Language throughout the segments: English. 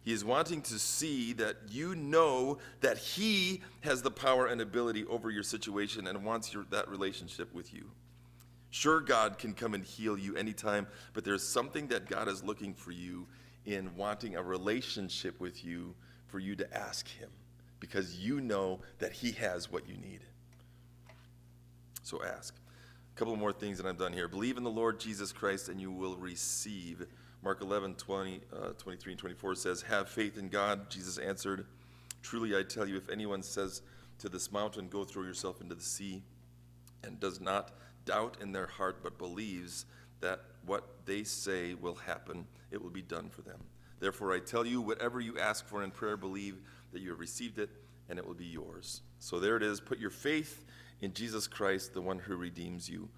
He is wanting to see that you know that he has the power and ability over your situation and wants that relationship with you. Sure, God can come and heal you anytime, but there's something that God is looking for you in wanting a relationship with you for you to ask him, because you know that he has what you need. So ask. A couple more things and I'm done here. Believe in the Lord Jesus Christ and you will receive. Mark 11:23 and 24 says, have faith in God. Jesus answered, truly I tell you, if anyone says to this mountain, go throw yourself into the sea, and does not doubt in their heart, but believes that what they say will happen, it will be done for them. Therefore I tell you, whatever you ask for in prayer, believe that you have received it, and it will be yours. So there it is. Put your faith in Jesus Christ, the one who redeems you,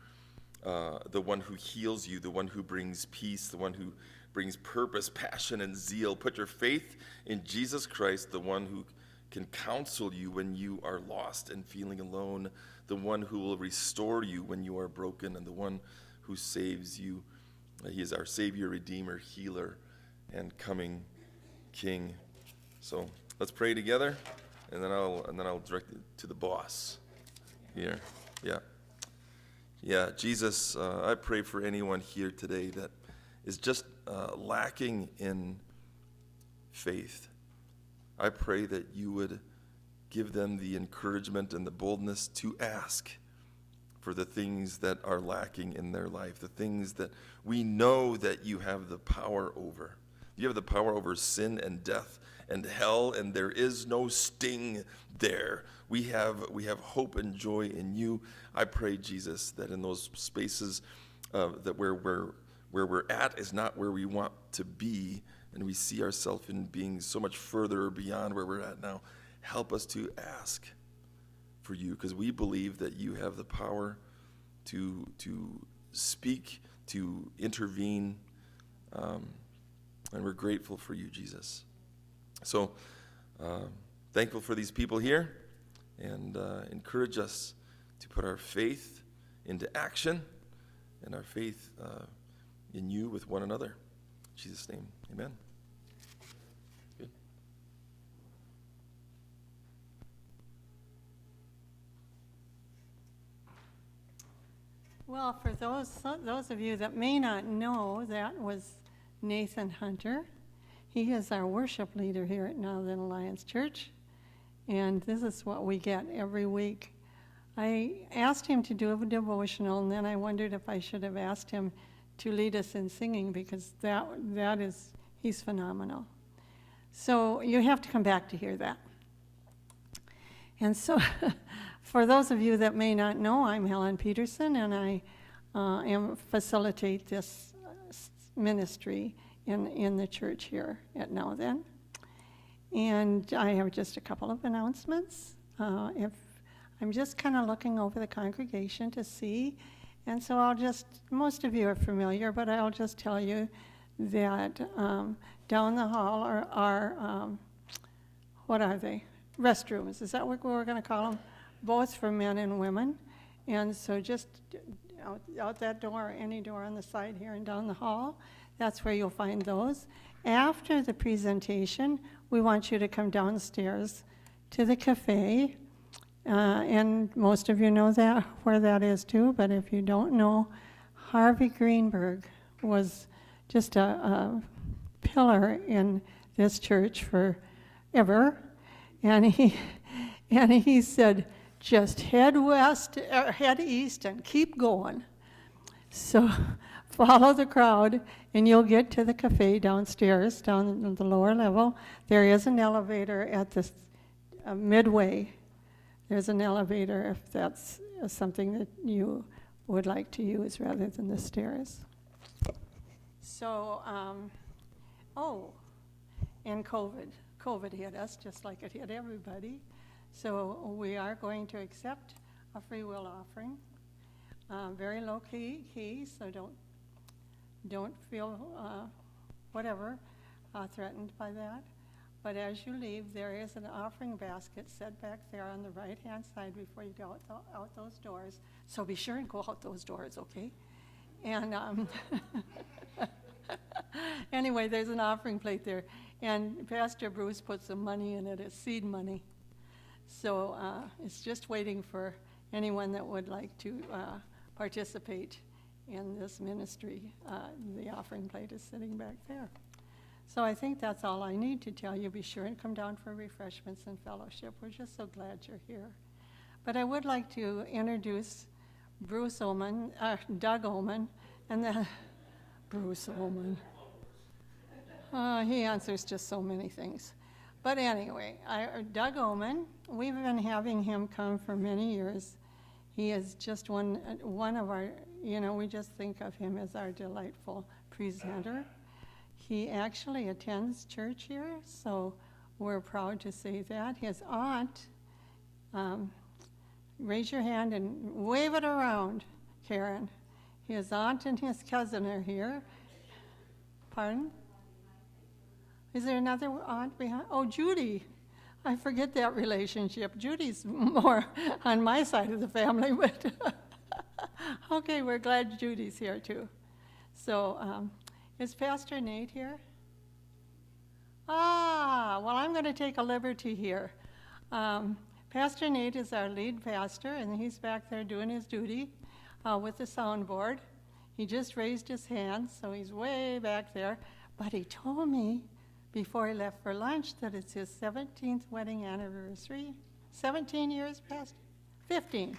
the one who heals you, the one who brings peace, the one who brings purpose, passion, and zeal. Put your faith in Jesus Christ, the one who can counsel you when you are lost and feeling alone, the one who will restore you when you are broken, and the one who saves you. He is our Savior, Redeemer, Healer, and coming King. So let's pray together, and then I'll direct it to the boss here. Yeah, Jesus, I pray for anyone here today that is just lacking in faith. I pray that you would give them the encouragement and the boldness to ask for the things that are lacking in their life, the things that we know that you have the power over. You have the power over sin and death and hell, and there is no sting there. We have hope and joy in you. I pray, Jesus, that in those spaces that where we're at is not where we want to be, and we see ourselves in being so much further beyond where we're at now. Help us to ask for you, because we believe that you have the power to speak, to intervene, and we're grateful for you, Jesus. So thankful for these people here, and encourage us to put our faith into action and our faith in you with one another. In Jesus' name, amen. Good. Well, for those of you that may not know, that was Nathan Hunter. He is our worship leader here at Now Then Alliance Church, and this is what we get every week. I asked him to do a devotional, and then I wondered if I should have asked him to lead us in singing, because he's phenomenal. So you have to come back to hear that. And so for those of you that may not know, I'm Helen Peterson, and I facilitate this ministry in the church here at Now Then. And I have just a couple of announcements. If I'm just kind of looking over the congregation to see, and so most of you are familiar, but I'll just tell you that down the hall are what are they? Restrooms. Is that what we're going to call them? Both for men and women. And so just out that door, any door on the side here and down the hall, that's where you'll find those. After the presentation, we want you to come downstairs to the cafe. And most of you know where that is too, but if you don't know, Harvey Greenberg was just a pillar in this church forever. And he said, just head east and keep going. So follow the crowd and you'll get to the cafe downstairs, down at the lower level. There is an elevator at the midway. There's an elevator if that's something that you would like to use rather than the stairs. So, and COVID hit us just like it hit everybody. So we are going to accept a free will offering. Very low key, so don't feel threatened by that. But as you leave, there is an offering basket set back there on the right-hand side before you go out those doors. So be sure and go out those doors, okay? And Anyway, there's an offering plate there, and Pastor Bruce put some money in it. It's seed money. So it's just waiting for anyone that would like to participate in this ministry. The offering plate is sitting back there. So I think that's all I need to tell you. Be sure and come down for refreshments and fellowship. We're just so glad you're here. But I would like to introduce Doug Oman, and then Bruce Oman. He answers just so many things. But anyway, Doug Oman, we've been having him come for many years. He is just one of our, we just think of him as our delightful presenter. He actually attends church here, so we're proud to say that. His aunt, raise your hand and wave it around, Karen. His aunt and his cousin are here. Pardon? Is there another aunt behind? Oh, Judy. I forget that relationship. Judy's more on my side of the family, but okay, we're glad Judy's here too. So, is Pastor Nate here? Well, I'm going to take a liberty here. Pastor Nate is our lead pastor, and he's back there doing his duty with the soundboard. He just raised his hand, so he's way back there. But he told me before he left for lunch that it's his 17th wedding anniversary. 17 years past? 15.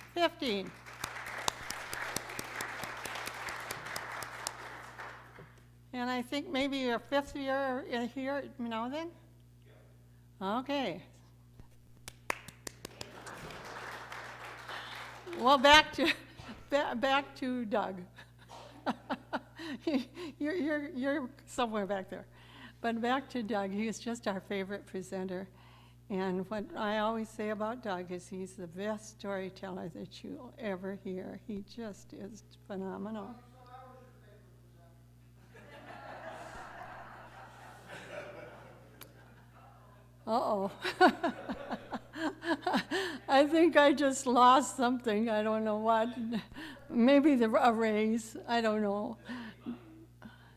And I think maybe your 5th year here now then? Okay. Well, back to Doug. You're somewhere back there. But back to Doug. He is just our favorite presenter. And what I always say about Doug is he's the best storyteller that you'll ever hear. He just is phenomenal. Uh-oh. I think I just lost something. I don't know what. Maybe a raise. I don't know.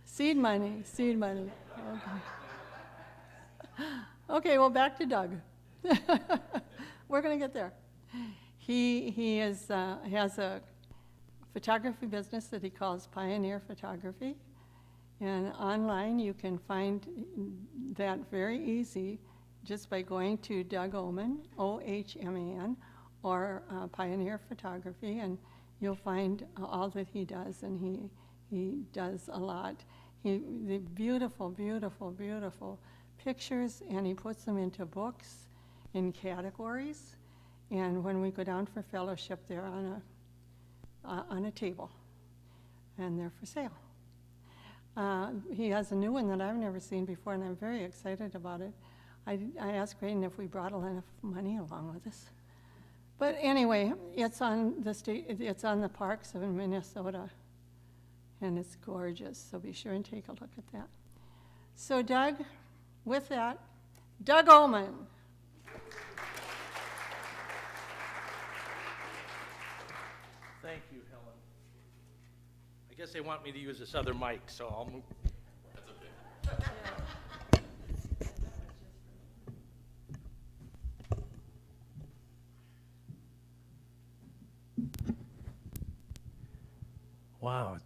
Seed money. Okay, well, back to Doug. We're going to get there. He has a photography business that he calls Pioneer Photography. And online you can find that very easy just by going to Doug Oman, O-H-M-A-N, or Pioneer Photography, and you'll find all that he does, and he does a lot. The beautiful, beautiful, beautiful pictures, and he puts them into books in categories, and when we go down for fellowship, they're on a table, and they're for sale. He has a new one that I've never seen before, and I'm very excited about it. I asked Graydon if we brought enough money along with us. But anyway, it's on the parks of Minnesota, and it's gorgeous, so be sure and take a look at that. So Doug, with that, Doug Oman. Thank you, Helen. I guess they want me to use this other mic, so I'll move. That's okay. Wow.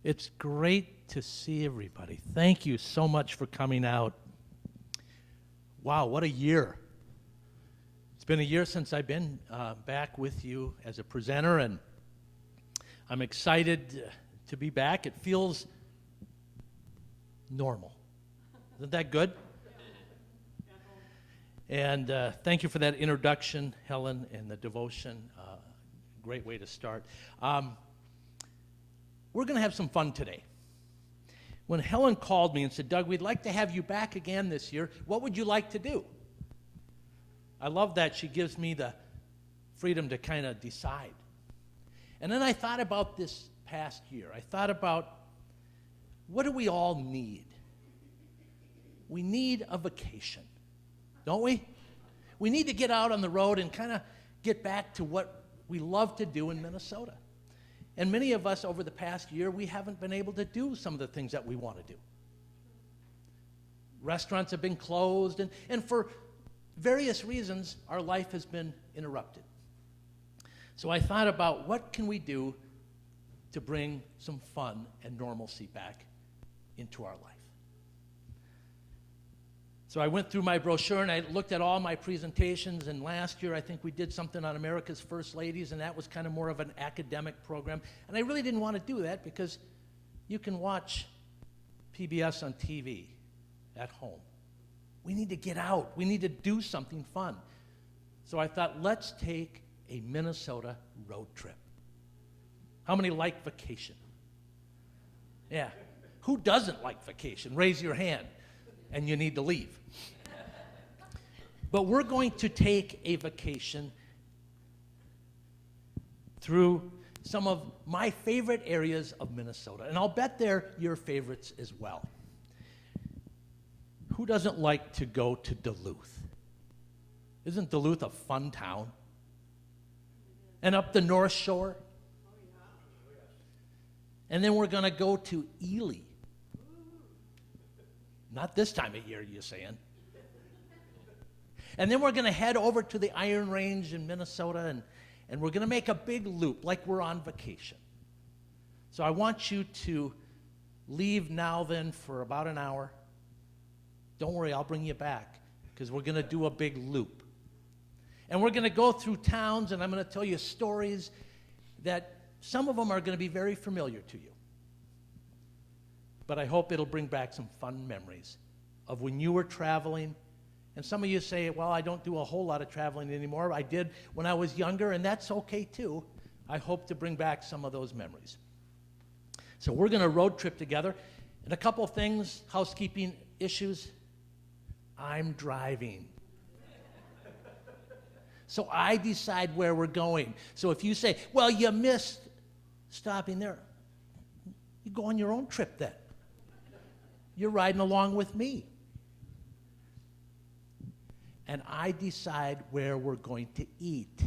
It's great to see everybody. Thank you so much for coming out. Wow, what a year. It's been a year since I've been back with you as a presenter, and I'm excited to be back. It feels normal. Isn't that good? And thank you for that introduction, Helen, and the devotion. Great way to start. We're going to have some fun today. When Helen called me and said, Doug, we'd like to have you back again this year, what would you like to do? I love that she gives me the freedom to kind of decide. And then I thought about this past year. I thought about, what do we all need? We need a vacation, don't we? We need to get out on the road and kind of get back to what we love to do in Minnesota. And many of us over the past year, we haven't been able to do some of the things that we want to do. Restaurants have been closed, and for various reasons, our life has been interrupted. So I thought about what can we do to bring some fun and normalcy back into our life. So I went through my brochure and I looked at all my presentations, and last year I think we did something on America's First Ladies, and that was kind of more of an academic program. And I really didn't want to do that because you can watch PBS on TV at home. We need to get out. We need to do something fun. So I thought, let's take a Minnesota road trip. How many like vacation? Yeah. Who doesn't like vacation? Raise your hand, and you need to leave. But we're going to take a vacation through some of my favorite areas of Minnesota, and I'll bet they're your favorites as well. Who doesn't like to go to Duluth? Isn't Duluth a fun town? And up the North Shore? And then we're going to go to Ely. Not this time of year, you're saying. And then we're going to head over to the Iron Range in Minnesota, and we're going to make a big loop like we're on vacation. So I want you to leave now then for about an hour. Don't worry, I'll bring you back because we're going to do a big loop. And we're going to go through towns, and I'm going to tell you stories that some of them are going to be very familiar to you. But I hope it'll bring back some fun memories of when you were traveling. And some of you say, well, I don't do a whole lot of traveling anymore. I did when I was younger, and that's okay too. I hope to bring back some of those memories. So we're going to road trip together. And a couple of things, housekeeping issues. I'm driving. So I decide where we're going. So if you say, well, you missed stopping there, you go on your own trip then. You're riding along with me. And I decide where we're going to eat.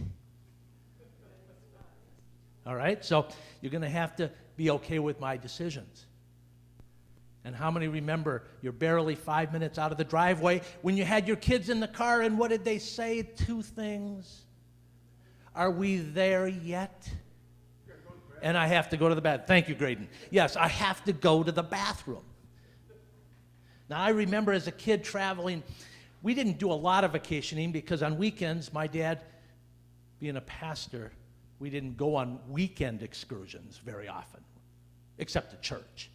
All right? So you're going to have to be okay with my decisions. And how many remember you're barely 5 minutes out of the driveway when you had your kids in the car, and what did they say? Two things. Are we there yet? And I have to go to the bathroom. Thank you, Graydon. Yes, I have to go to the bathroom. Now, I remember as a kid traveling, we didn't do a lot of vacationing because on weekends, my dad, being a pastor, we didn't go on weekend excursions very often, except to church.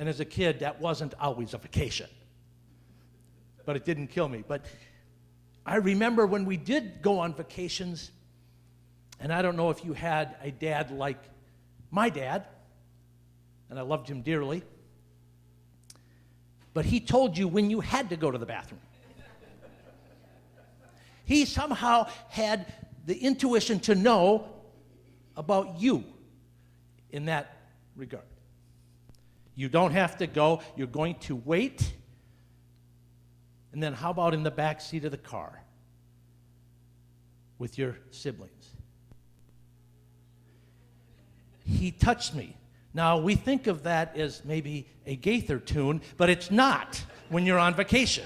And as a kid, that wasn't always a vacation. But it didn't kill me. But I remember when we did go on vacations, and I don't know if you had a dad like my dad, and I loved him dearly, but he told you when you had to go to the bathroom. He somehow had the intuition to know about you in that regard. You don't have to go. You're going to wait. And then how about in the back seat of the car with your siblings? He touched me. Now, we think of that as maybe a Gaither tune, but it's not when you're on vacation.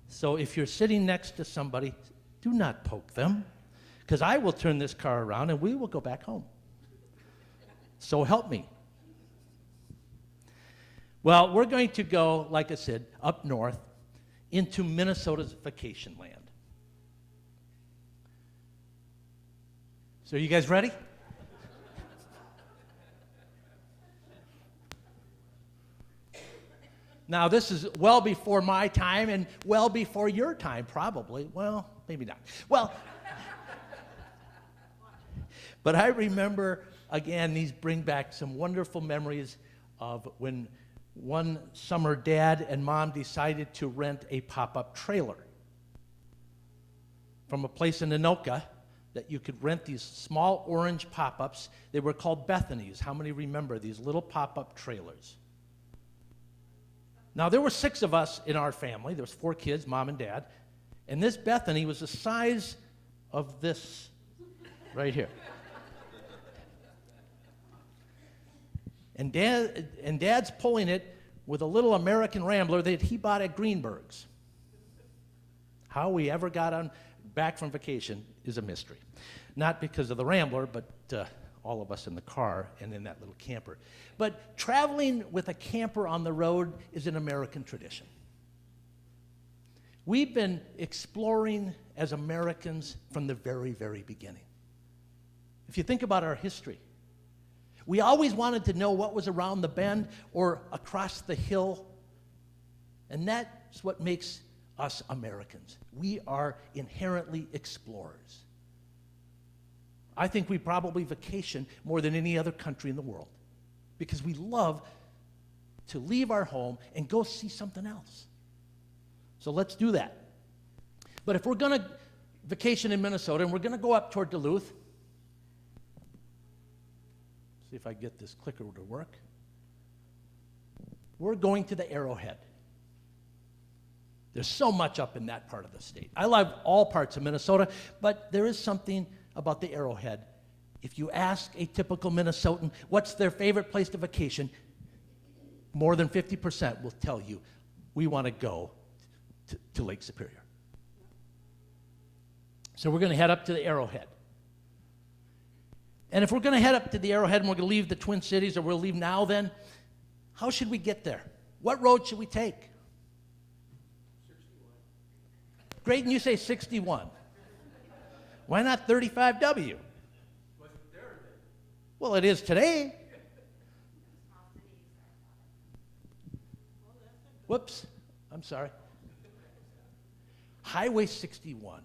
So if you're sitting next to somebody, do not poke them, because I will turn this car around and we will go back home. So help me. Well, we're going to go, like I said, up north into Minnesota's vacation land. So are you guys ready? Now, this is well before my time and well before your time, probably. Well, maybe not. Well, but I remember, again, these bring back some wonderful memories of when one summer Dad and Mom decided to rent a pop-up trailer from a place in Anoka that you could rent these small orange pop-ups. They were called Bethany's. How many remember these little pop-up trailers? Now, there were 6 of us in our family. There was 4 kids, Mom and Dad. And this Bethany was the size of this right here. And Dad's pulling it with a little American Rambler that he bought at Greenberg's. How we ever got on back from vacation is a mystery. Not because of the Rambler, but all of us in the car and in that little camper. But traveling with a camper on the road is an American tradition. We've been exploring as Americans from the very, very beginning. If you think about our history, we always wanted to know what was around the bend or across the hill, and that's what makes us Americans. We are inherently explorers. I think we probably vacation more than any other country in the world because we love to leave our home and go see something else. So let's do that. But if we're going to vacation in Minnesota and we're going to go up toward Duluth, see if I get this clicker to work. We're going to the Arrowhead. There's so much up in that part of the state. I love all parts of Minnesota, but there is something about the Arrowhead. If you ask a typical Minnesotan what's their favorite place to vacation, more than 50% will tell you, we want to go to Lake Superior. So we're going to head up to the Arrowhead. And if we're going to head up to the Arrowhead and we're going to leave the Twin Cities, or we'll leave now then, how should we get there? What road should we take? 61. Great, and you say 61. Why not 35W? Well, it is today. Whoops, I'm sorry. Highway 61.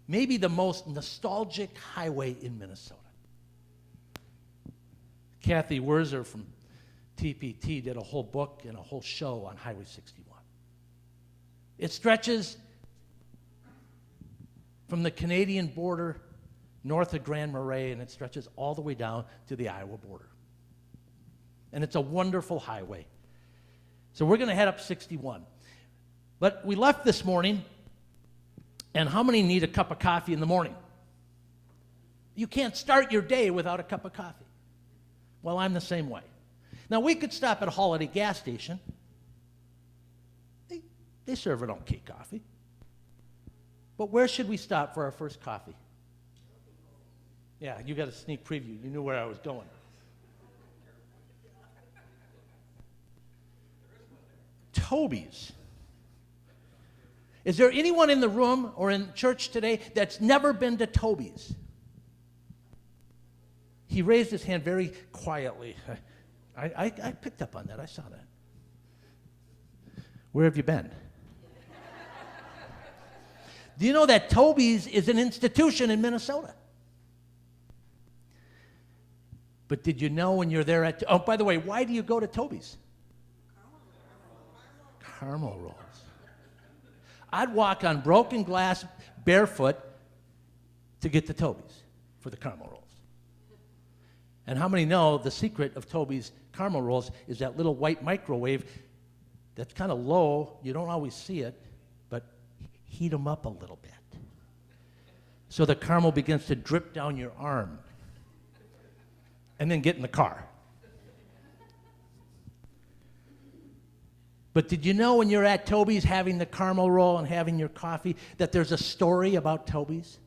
Maybe the most nostalgic highway in Minnesota. Kathy Werzer from TPT did a whole book and a whole show on Highway 61. It stretches from the Canadian border north of Grand Marais, and it stretches all the way down to the Iowa border. And it's a wonderful highway. So we're going to head up 61. But we left this morning, and how many need a cup of coffee in the morning? You can't start your day without a cup of coffee. Well, I'm the same way. Now, we could stop at a Holiday gas station. They serve an okay coffee. But where should we stop for our first coffee? Yeah, you got a sneak preview. You knew where I was going. Toby's. Is there anyone in the room or in church today that's never been to Toby's? He raised his hand very quietly. I picked up on that. I saw that. Where have you been? Do you know that Toby's is an institution in Minnesota? But did you know when you're there at... Oh, by the way, why do you go to Toby's? Caramel rolls. I'd walk on broken glass barefoot to get to Toby's for the caramel rolls. And how many know the secret of Toby's caramel rolls is that little white microwave that's kind of low. You don't always see it, but heat them up a little bit. So the caramel begins to drip down your arm. And then get in the car. But did you know when you're at Toby's having the caramel roll and having your coffee that there's a story about Toby's?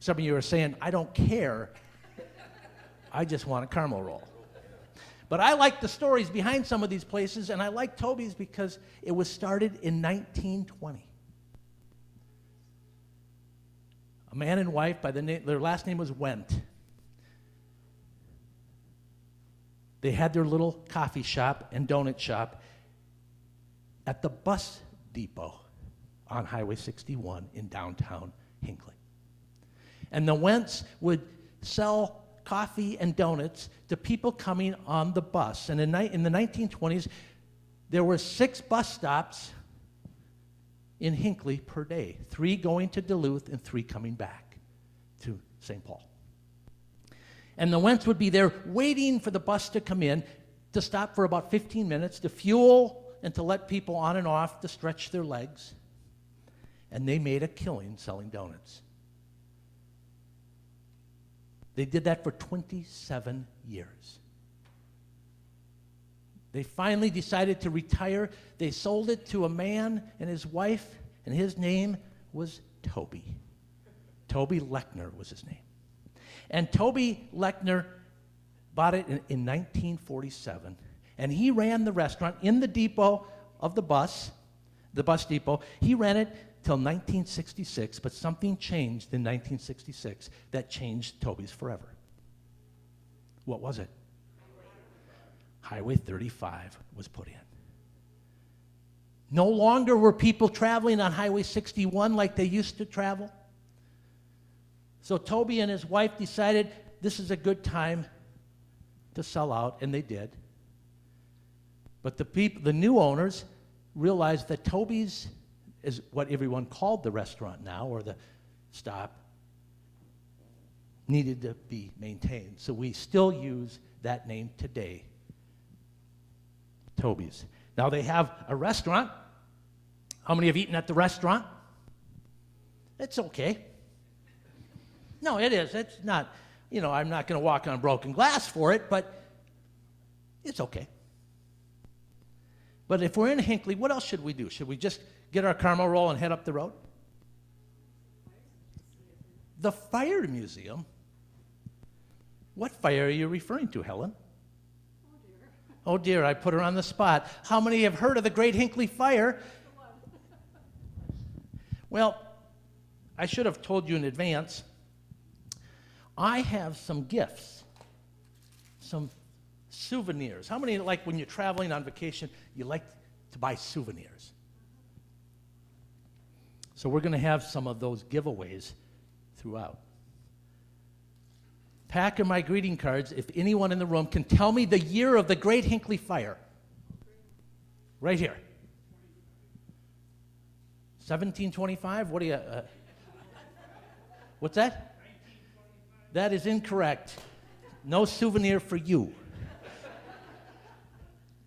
Some of you are saying, I don't care. I just want a caramel roll. But I like the stories behind some of these places, and I like Toby's because it was started in 1920. A man and wife, their last name was Wendt. They had their little coffee shop and donut shop at the bus depot on Highway 61 in downtown Hinckley. And the Wendts would sell coffee and donuts to people coming on the bus. And in the 1920s, there were 6 bus stops in Hinckley per day, 3 going to Duluth and 3 coming back to St. Paul. And the Wendts would be there waiting for the bus to come in, to stop for about 15 minutes, to fuel and to let people on and off to stretch their legs. And they made a killing selling donuts. They did that for 27 years. They finally decided to retire. They sold it to a man and his wife, and his name was Toby. Toby Lechner was his name. And Toby Lechner bought it in 1947, and he ran the restaurant in the depot of the bus depot. He ran it till 1966, but something changed in 1966 that changed Toby's forever. What was it? Highway 35 was put in. No longer were people traveling on Highway 61 like they used to travel. So Toby and his wife decided this is a good time to sell out, and they did. But the new owners realized that Toby's is what everyone called the restaurant now, or the stop, needed to be maintained. So we still use that name today, Toby's. Now they have a restaurant. How many have eaten at the restaurant? It's okay. No, it is. It's not, I'm not going to walk on broken glass for it, but it's okay. But if we're in Hinckley, what else should we do? Should we just get our caramel roll and head up the road? The Fire Museum? What fire are you referring to, Helen? Oh dear, I put her on the spot. How many have heard of the Great Hinckley Fire? Well, I should have told you in advance. I have some gifts, some souvenirs. How many, like when you're traveling on vacation, you like to buy souvenirs? So we're going to have some of those giveaways throughout. Pack of my greeting cards, if anyone in the room can tell me the year of the Great Hinckley Fire. Right here. 1725? What do you... what's that? That is incorrect. No souvenir for you.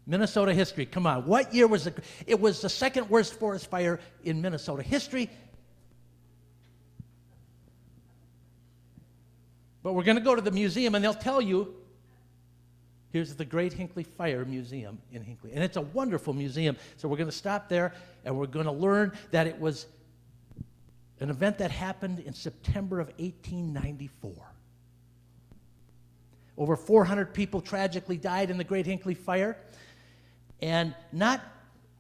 Minnesota history, come on. What year was it? It was the second worst forest fire in Minnesota history. But we're going to go to the museum, and they'll tell you, here's the Great Hinckley Fire Museum in Hinckley. And it's a wonderful museum. So we're going to stop there, and we're going to learn that it was an event that happened in September of 1894. Over 400 people tragically died in the Great Hinckley Fire. And not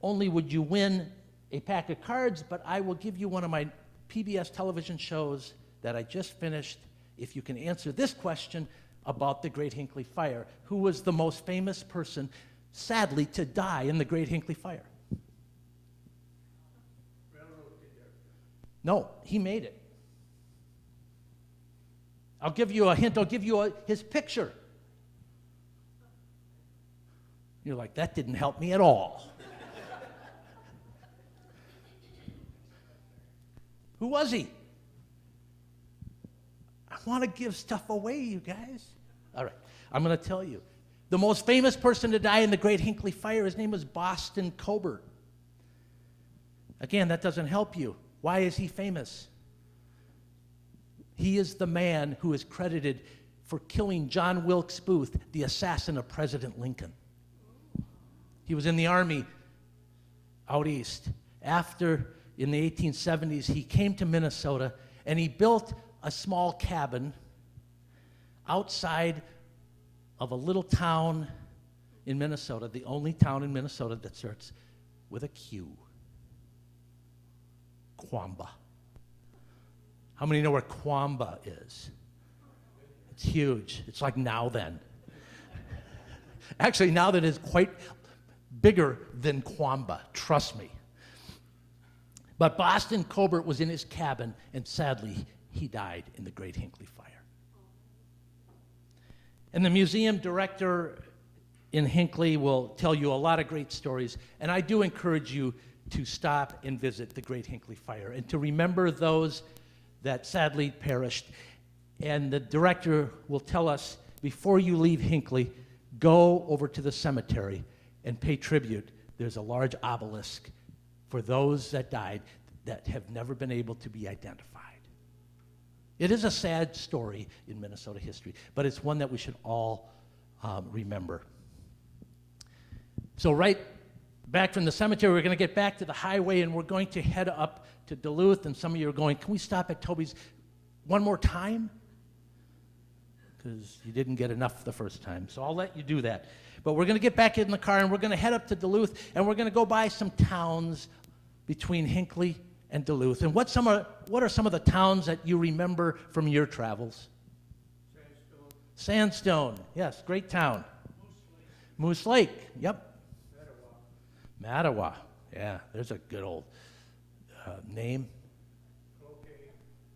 only would you win a pack of cards, but I will give you one of my PBS television shows that I just finished if you can answer this question about the Great Hinckley Fire. Who was the most famous person, sadly, to die in the Great Hinckley Fire? No, he made it. I'll give you a hint. I'll give you his picture. You're like, that didn't help me at all. Who was he? I want to give stuff away, you guys. All right, I'm going to tell you. The most famous person to die in the Great Hinckley Fire, his name was Boston Colbert. Again, that doesn't help you. Why is he famous? He is the man who is credited for killing John Wilkes Booth, the assassin of President Lincoln. He was in the army out east. After, in the 1870s, he came to Minnesota, and he built a small cabin outside of a little town in Minnesota, the only town in Minnesota that starts with a Q. Quamba. How many know where Quamba is? It's huge. It's like Now Then. Actually, Now Then is quite bigger than Quamba, trust me. But Boston Colbert was in his cabin, and sadly, he died in the Great Hinckley Fire. And the museum director in Hinckley will tell you a lot of great stories, and I do encourage you to stop and visit the Great Hinckley Fire and to remember those that sadly perished. And the director will tell us, before you leave Hinckley, go over to the cemetery and pay tribute. There's a large obelisk for those that died that have never been able to be identified. It is a sad story in Minnesota history, but it's one that we should all remember. So right back from the cemetery, we're going to get back to the highway, and we're going to head up to Duluth, and some of you are going, can we stop at Toby's one more time? Because you didn't get enough the first time, so I'll let you do that. But we're going to get back in the car, and we're going to head up to Duluth, and we're going to go by some towns between Hinckley and Duluth. And what are some of the towns that you remember from your travels? Sandstone, yes, great town. Moose Lake, yep. Mattawa, yeah, there's a good old name.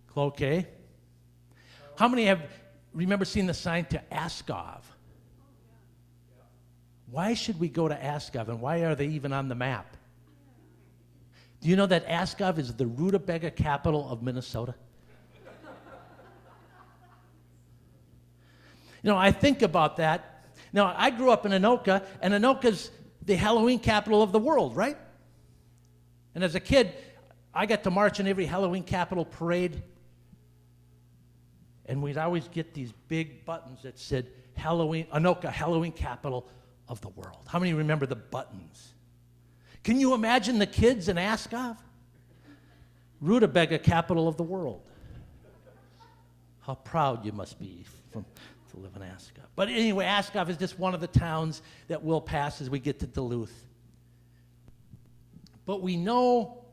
Cloquet. How many remember seeing the sign to Askov? Why should we go to Askov, and why are they even on the map? Do you know that Askov is the rutabaga capital of Minnesota? You know, I think about that. Now, I grew up in Anoka, and Anoka's the Halloween capital of the world, right? And as a kid, I got to march in every Halloween capital parade, and we'd always get these big buttons that said Anoka, Halloween capital of the world. How many remember the buttons? Can you imagine the kids in Askov? Rutabaga capital of the world. How proud you must be to live in Askov. But anyway, Askov is just one of the towns that we'll pass as we get to Duluth. But we know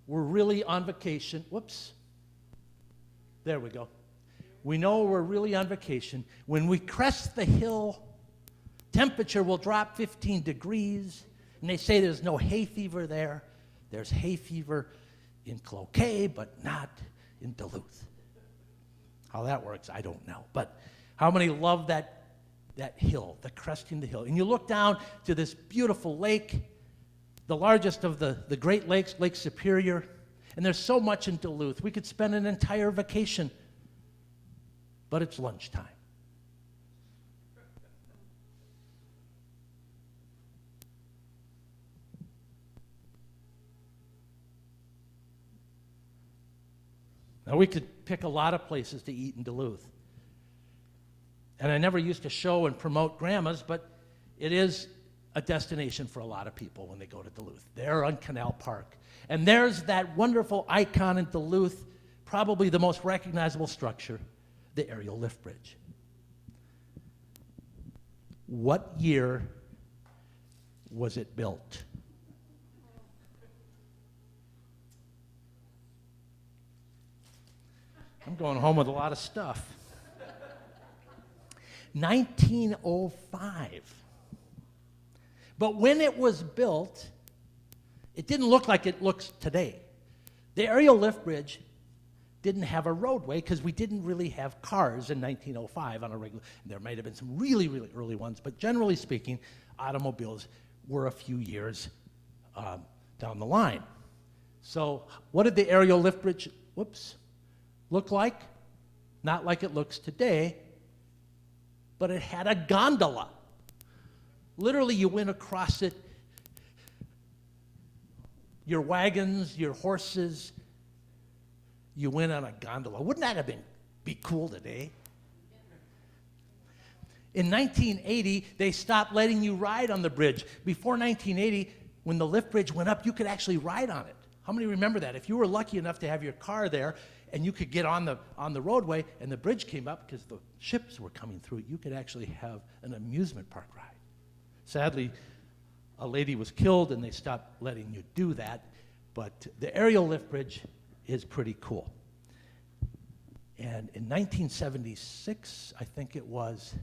we're really on vacation. Whoops. There we go. We know we're really on vacation when we crest the hill. Temperature will drop 15 degrees, and they say there's no hay fever there. There's hay fever in Cloquet, but not in Duluth. How that works, I don't know. But how many love that hill, the cresting the hill? And you look down to this beautiful lake, the largest of the Great Lakes, Lake Superior, and there's so much in Duluth. We could spend an entire vacation, but it's lunchtime. Now, we could pick a lot of places to eat in Duluth. And I never used to show and promote Grandma's, but it is a destination for a lot of people when they go to Duluth. They're on Canal Park. And there's that wonderful icon in Duluth, probably the most recognizable structure, the aerial lift bridge. What year was it built? I'm going home with a lot of stuff. 1905. But when it was built, it didn't look like it looks today. The aerial lift bridge didn't have a roadway because we didn't really have cars in 1905 on a regular. There might have been some really, really early ones, but generally speaking, automobiles were a few years down the line. So what did the aerial lift bridge, look like? Not like it looks today, but it had a gondola. Literally, you went across it. Your wagons, your horses, you went on a gondola. Wouldn't that be cool today? In 1980, they stopped letting you ride on the bridge. Before 1980, when the lift bridge went up, you could actually ride on it. How many remember that? If you were lucky enough to have your car there and you could get on the roadway and the bridge came up because the ships were coming through, you could actually have an amusement park ride. Sadly, a lady was killed and they stopped letting you do that, but the aerial lift bridge is pretty cool. And in 1976, I think it was,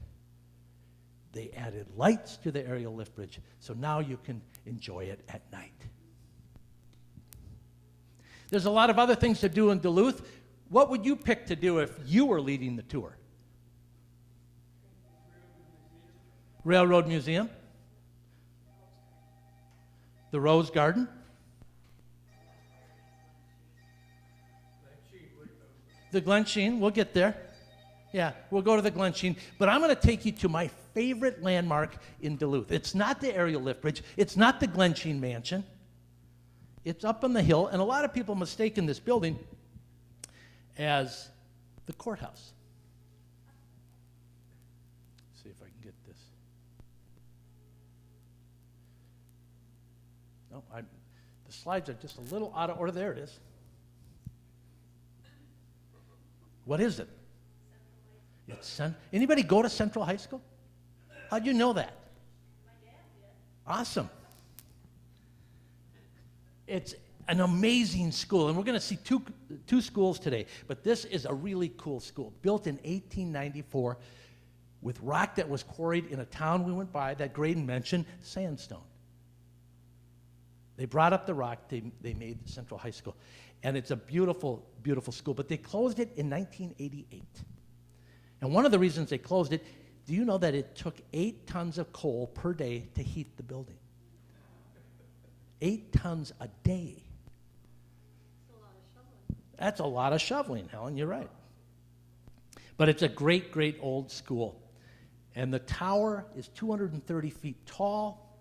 they added lights to the aerial lift bridge, so now you can enjoy it at night. There's a lot of other things to do in Duluth. What would you pick to do if you were leading the tour? Railroad Museum. The Rose Garden. The Glen Sheen, we'll get there. Yeah, we'll go to the Glen Sheen. But I'm going to take you to my favorite landmark in Duluth. It's not the aerial lift bridge. It's not the Glen Sheen Mansion. It's up on the hill, and a lot of people mistaken this building as the courthouse. See if I can get this. No, the slides are just a little out of order. There it is. What is it? Anybody go to Central High School? How'd you know that? My dad did. Awesome. It's an amazing school, and we're going to see two schools today, but this is a really cool school, built in 1894 with rock that was quarried in a town we went by that Graydon mentioned, sandstone. They brought up the rock, they made Central High School, and it's a beautiful, beautiful school, but they closed it in 1988. And one of the reasons they closed it, do you know that it took 8 tons of coal per day to heat the building? 8 tons a day. That's a lot of shoveling. That's a lot of shoveling, Helen, you're right. But it's a great, great old school. And the tower is 230 feet tall.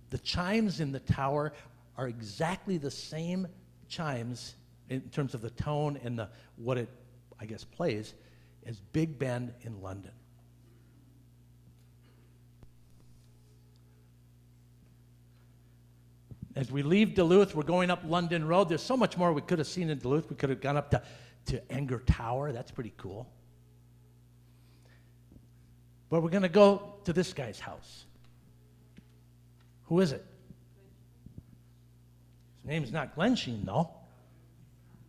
The chimes in the tower are exactly the same chimes in terms of the tone and what it, I guess, plays as Big Ben in London. As we leave Duluth, we're going up London Road. There's so much more we could have seen in Duluth. We could have gone up to Enger Tower. That's pretty cool. But we're going to go to this guy's house. Who is it? His name's not Glensheen, though.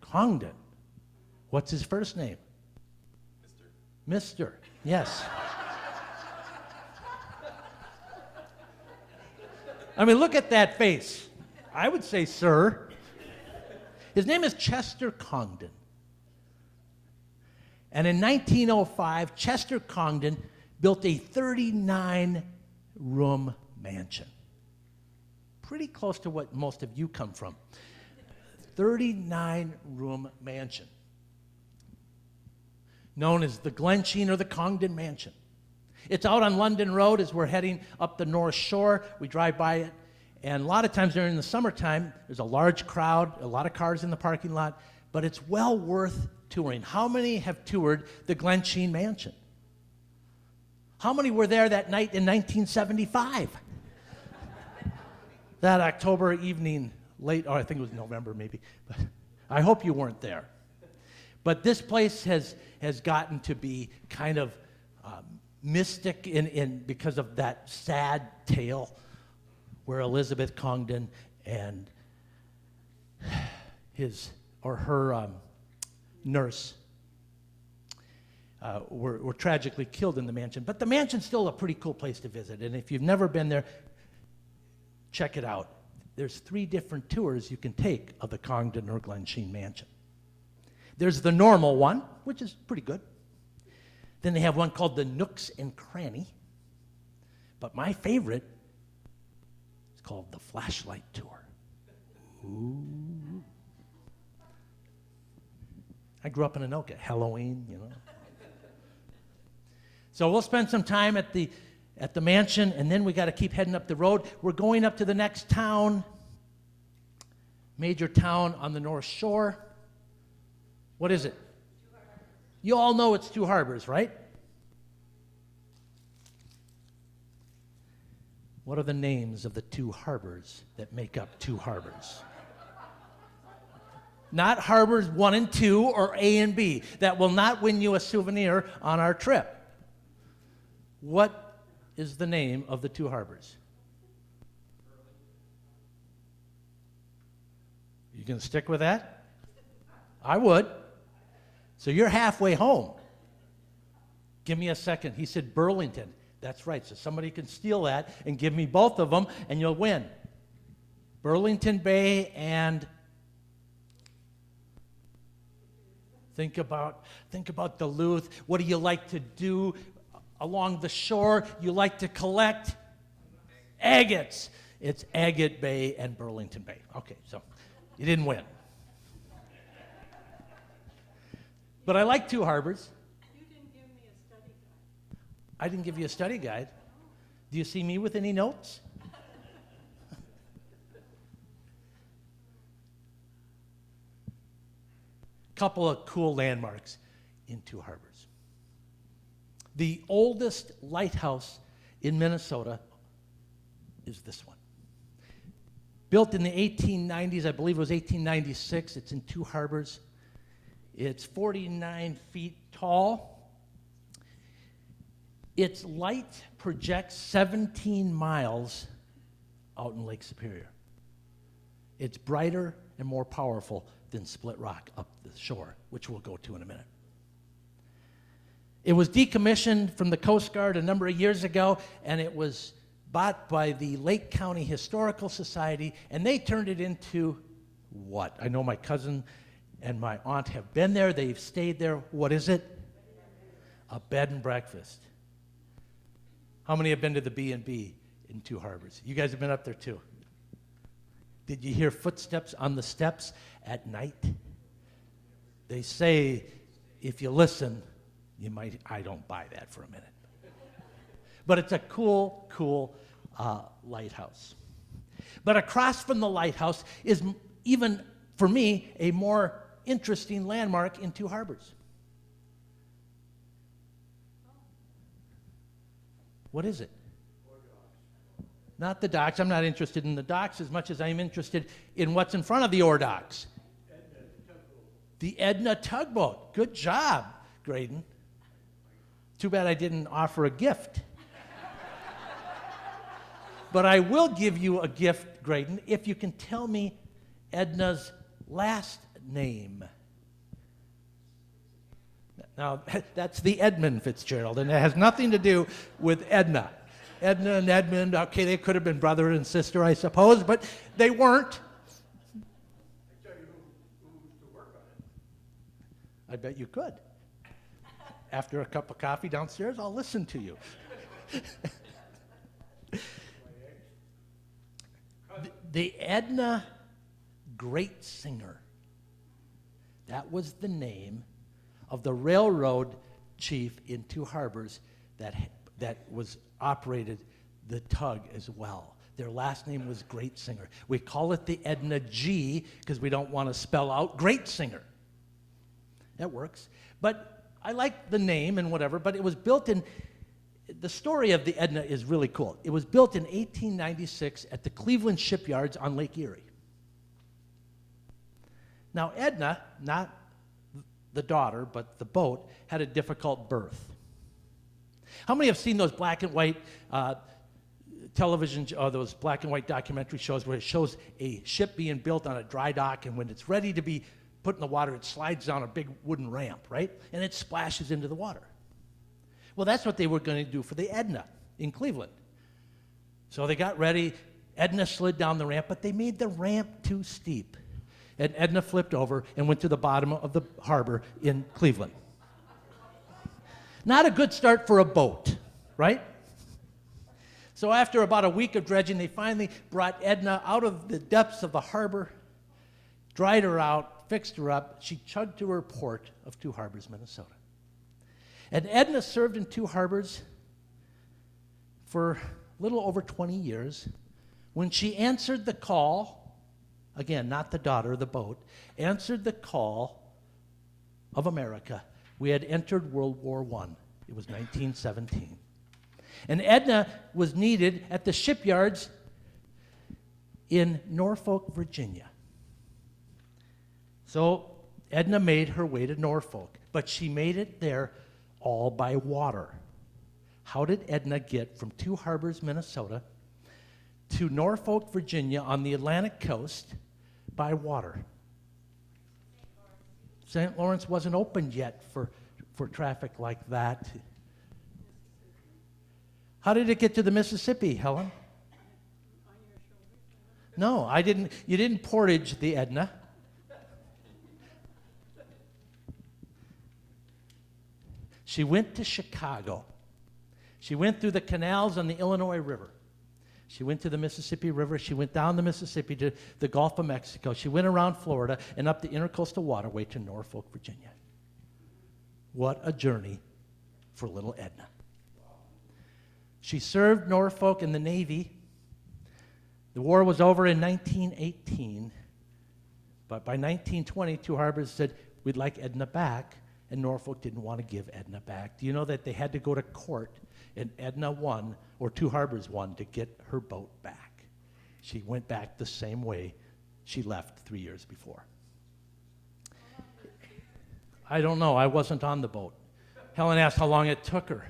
Congdon. What's his first name? Mister. Yes. I mean, look at that face. I would say sir. His name is Chester Congdon. And in 1905, Chester Congdon built a 39-room mansion. Pretty close to what most of you come from. 39-room mansion. Known as the Glensheen or the Congdon Mansion. It's out on London Road as we're heading up the North Shore. We drive by it, and a lot of times during the summertime, there's a large crowd, a lot of cars in the parking lot, but it's well worth touring. How many have toured the Glensheen Mansion? How many were there that night in 1975? That October evening, late, or I think it was November maybe, but I hope you weren't there. But this place has gotten to be kind of mystic because of that sad tale where Elizabeth Congdon and her nurse were tragically killed in the mansion. But the mansion's still a pretty cool place to visit, and if you've never been there, check it out. There's 3 different tours you can take of the Congdon or Glensheen Mansion. There's the normal one, which is pretty good. Then they have one called the Nooks and Cranny. But my favorite is called the Flashlight Tour. Ooh. I grew up in Anoka, Halloween, you know. So we'll spend some time at the mansion, and then we got to keep heading up the road. We're going up to the next town, major town on the North Shore. What is it? You all know it's Two Harbors, right? What are the names of the 2 harbors that make up Two Harbors? Not harbors 1 and 2 or A and B. That will not win you a souvenir on our trip. What is the name of the 2 harbors? You gonna stick with that? I would. So you're halfway home. Give me a second. He said Burlington. That's right. So somebody can steal that and give me both of them, and you'll win. Burlington Bay and think about Duluth. What do you like to do along the shore? You like to collect agates. It's Agate Bay and Burlington Bay. Okay, so you didn't win. But I like Two Harbors. You didn't give me a study guide. I didn't give you a study guide. Do you see me with any notes? couple of cool landmarks in Two Harbors. The oldest lighthouse in Minnesota is this one. Built in the 1890s, I believe it was 1896. It's in Two Harbors. It's 49 feet tall. Its light projects 17 miles out in Lake Superior. It's brighter and more powerful than Split Rock up the shore, which we'll go to in a minute. It was decommissioned from the Coast Guard a number of years ago, and it was bought by the Lake County Historical Society, and they turned it into what? I know my cousin and my aunt have been there. They've stayed there. What is it? A bed and breakfast. How many have been to the B&B in Two Harbors? You guys have been up there too. Did you hear footsteps on the steps at night? They say if you listen, you might. I don't buy that for a minute. But it's a cool lighthouse. But across from the lighthouse is even, for me, a more interesting landmark in Two Harbors. What is it? Not the docks. I'm not interested in the docks as much as I'm interested in what's in front of the ore docks. The Edna tugboat. Good job, Graydon. Too bad I didn't offer a gift. But I will give you a gift, Graydon, if you can tell me Edna's last name. Now, that's the Edmund Fitzgerald, and it has nothing to do with Edna. Edna and Edmund, okay, they could have been brother and sister, I suppose, but they weren't. I tell you who to work on it. I bet you could. After a cup of coffee downstairs, I'll listen to you. The Edna Great Singer. That was the name of the railroad chief in Two Harbors that was operated the tug as well. Their last name was Great Singer. We call it the Edna G because we don't want to spell out Great Singer. That works. But I like the name and whatever, but it was built in. The story of the Edna is really cool. It was built in 1896 at the Cleveland shipyards on Lake Erie. Now, Edna, not the daughter, but the boat, had a difficult birth. How many have seen those black and white television, those black and white documentary shows where it shows a ship being built on a dry dock, and when it's ready to be put in the water, it slides down a big wooden ramp, right? And it splashes into the water. Well, that's what they were going to do for the Edna in Cleveland. So they got ready. Edna slid down the ramp, but they made the ramp too steep. And Edna flipped over and went to the bottom of the harbor in Cleveland. Not a good start for a boat, right? So after about a week of dredging, they finally brought Edna out of the depths of the harbor, dried her out, fixed her up. She chugged to her port of Two Harbors, Minnesota. And Edna served in Two Harbors for a little over 20 years. When she answered the call, again, not the daughter, the boat, answered the call of America, we had entered World War I. It was 1917. And Edna was needed at the shipyards in Norfolk, Virginia. So Edna made her way to Norfolk, but she made it there all by water. How did Edna get from Two Harbors, Minnesota, to Norfolk, Virginia on the Atlantic coast by water? St. Lawrence wasn't opened yet for traffic like that. How did it get to the Mississippi, Helen? No, I didn't. You didn't portage the Edna. She went to Chicago. She went through the canals on the Illinois River. She went to the Mississippi River. She went down the Mississippi to the Gulf of Mexico. She went around Florida and up the Intercoastal Waterway to Norfolk, Virginia. What a journey for little Edna. She served Norfolk in the Navy. The war was over in 1918. But by 1920, Two Harbors said, we'd like Edna back, and Norfolk didn't want to give Edna back. Do you know that they had to go to court, and Edna won, or Two Harbors won, to get her boat back? She went back the same way she left 3 years before. I don't know. I wasn't on the boat. Helen asked how long it took her.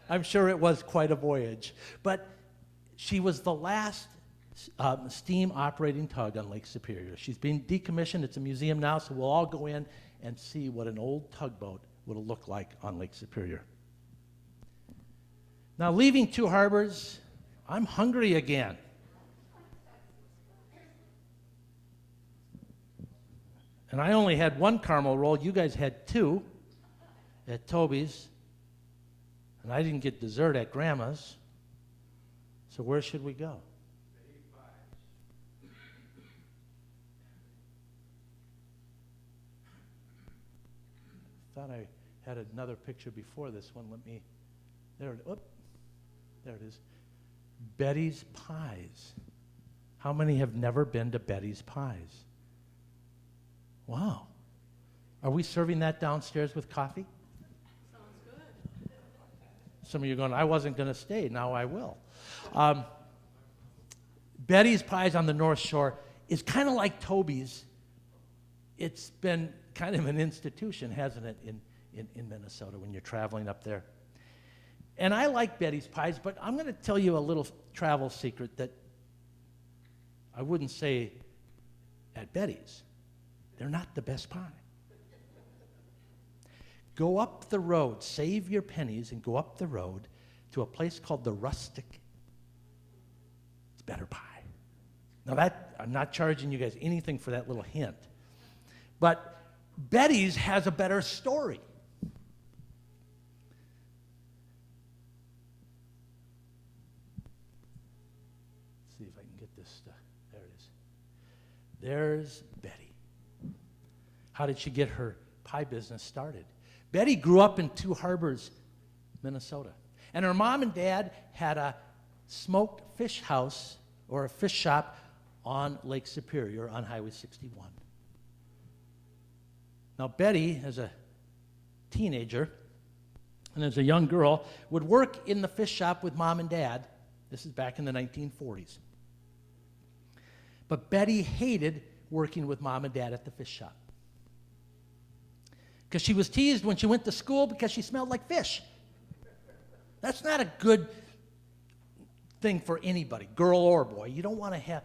I'm sure it was quite a voyage. But she was the last steam operating tug on Lake Superior. She's been decommissioned. It's a museum now, so we'll all go in and see what an old tugboat would have looked like on Lake Superior. Now, leaving Two Harbors, I'm hungry again. And I only had one caramel roll. You guys had two at Toby's. And I didn't get dessert at Grandma's. So where should we go? Thought I had another picture before this one. There it is. Betty's Pies. How many have never been to Betty's Pies? Wow. Are we serving that downstairs with coffee? Sounds good. Some of you are going, I wasn't going to stay. Now I will. Betty's Pies on the North Shore is kind of like Toby's. It's been kind of an institution, hasn't it, in Minnesota when you're traveling up there. And I like Betty's Pies, but I'm going to tell you a little travel secret that I wouldn't say at Betty's. They're not the best pie. Go up the road, save your pennies, and go up the road to a place called the Rustic. It's better pie. Now that, I'm not charging you guys anything for that little hint. But Betty's has a better story. Let's see if I can get this stuff. There it is. There's Betty. How did she get her pie business started? Betty grew up in Two Harbors, Minnesota. And her mom and dad had a smoked fish house or a fish shop on Lake Superior on Highway 61. Now, Betty, as a teenager and as a young girl, would work in the fish shop with mom and dad. This is back in the 1940s. But Betty hated working with mom and dad at the fish shop, because she was teased when she went to school because she smelled like fish. That's not a good thing for anybody, girl or boy. You don't want to have...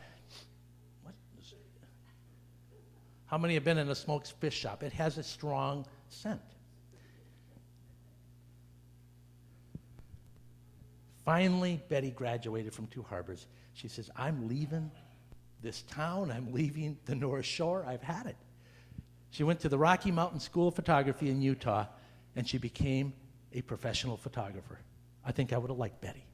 How many have been in a smoked fish shop? It has a strong scent. Finally, Betty graduated from Two Harbors. She says, I'm leaving this town. I'm leaving the North Shore. I've had it. She went to the Rocky Mountain School of Photography in Utah, and she became a professional photographer. I think I would have liked Betty.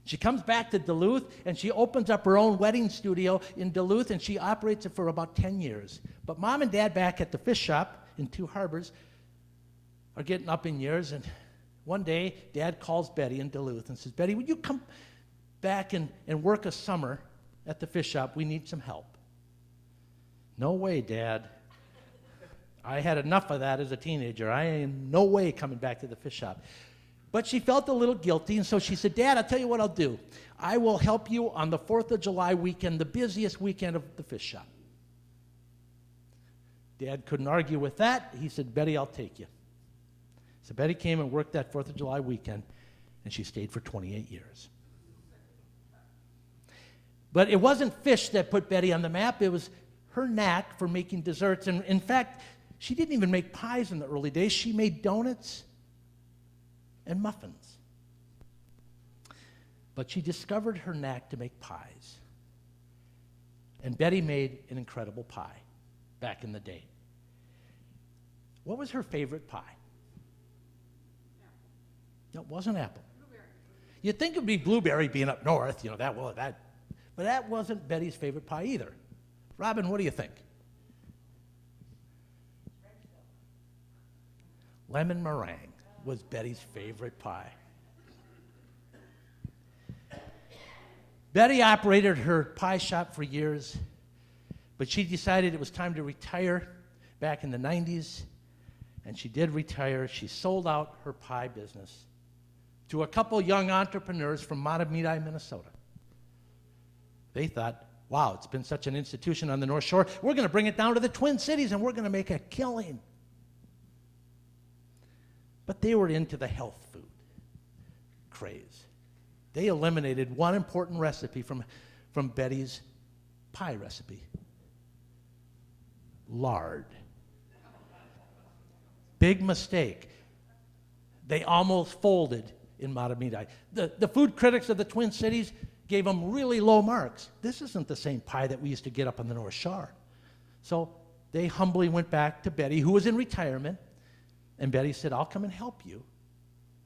She comes back to Duluth, and she opens up her own wedding studio in Duluth, and she operates it for about 10 years. But mom and dad back at the fish shop in Two Harbors are getting up in years, and one day, dad calls Betty in Duluth and says, Betty, would you come back and work a summer at the fish shop? We need some help. No way, Dad. I had enough of that as a teenager. I am no way coming back to the fish shop. But she felt a little guilty, and so she said, Dad, I'll tell you what I'll do. I will help you on the 4th of July weekend, the busiest weekend of the fish shop. Dad couldn't argue with that. He said, Betty, I'll take you. So Betty came and worked that 4th of July weekend, and she stayed for 28 years. But it wasn't fish that put Betty on the map. It was her knack for making desserts. And in fact, she didn't even make pies in the early days. She made donuts and muffins. But she discovered her knack to make pies. And Betty made an incredible pie back in the day. What was her favorite pie? No, it wasn't apple. Blueberry. You'd think it would be blueberry being up north, but that wasn't Betty's favorite pie either. Robin, what do you think? Lemon meringue was Betty's favorite pie. Betty operated her pie shop for years, But she decided it was time to retire back in the 90s, and she did retire. She sold out her pie business to a couple young entrepreneurs from Matamidi, Minnesota. They thought, wow, it's been such an institution on the North Shore. We're going to bring it down to the Twin Cities, and we're going to make a killing. But they were into the health food craze. They eliminated one important recipe from Betty's pie recipe: lard. Big mistake. They almost folded in Matamidi. The food critics of the Twin Cities gave them really low marks. This isn't the same pie that we used to get up on the North Shore. So they humbly went back to Betty, who was in retirement, and Betty said, I'll come and help you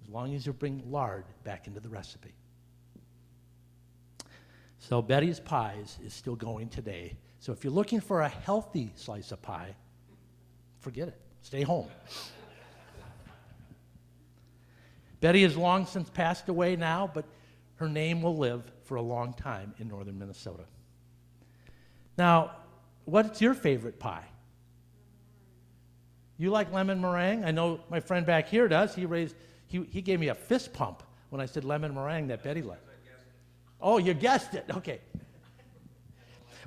as long as you bring lard back into the recipe. So Betty's Pies is still going today. So if you're looking for a healthy slice of pie, forget it. Stay home. Betty has long since passed away now, but her name will live for a long time in northern Minnesota. Now, what's your favorite pie? You like lemon meringue? I know my friend back here does. He gave me a fist pump when I said lemon meringue that Betty liked. Oh, you guessed it. Okay.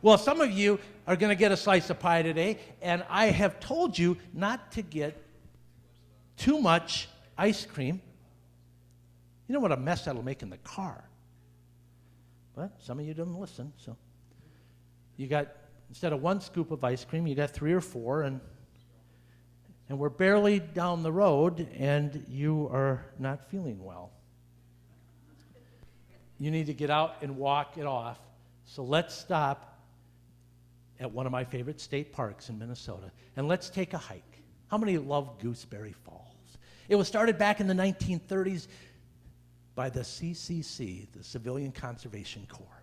Well, some of you are going to get a slice of pie today, and I have told you not to get too much ice cream. You know what a mess that'll make in the car. But some of you didn't listen, so you got, instead of 1 scoop of ice cream, you got 3 or 4, and we're barely down the road, and you are not feeling well. You need to get out and walk it off. So let's stop at one of my favorite state parks in Minnesota, and let's take a hike. How many love Gooseberry Falls? It was started back in the 1930s by the CCC, the Civilian Conservation Corps.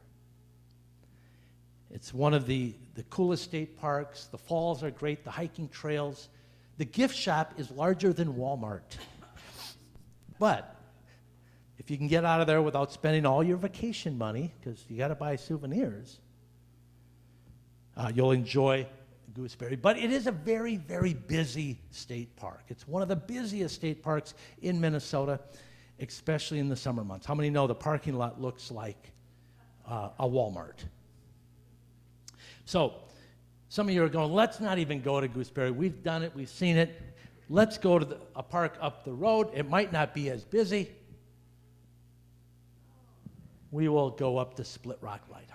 It's one of the coolest state parks. The falls are great, the hiking trails. The gift shop is larger than Walmart. But if you can get out of there without spending all your vacation money, because you got to buy souvenirs, you'll enjoy Gooseberry. But it is a very, very busy state park. It's one of the busiest state parks in Minnesota, especially in the summer months. How many know the parking lot looks like a Walmart? So some of you are going, let's not even go to Gooseberry. We've done it. We've seen it. Let's go to a park up the road. It might not be as busy. We will go up to Split Rock Lighthouse.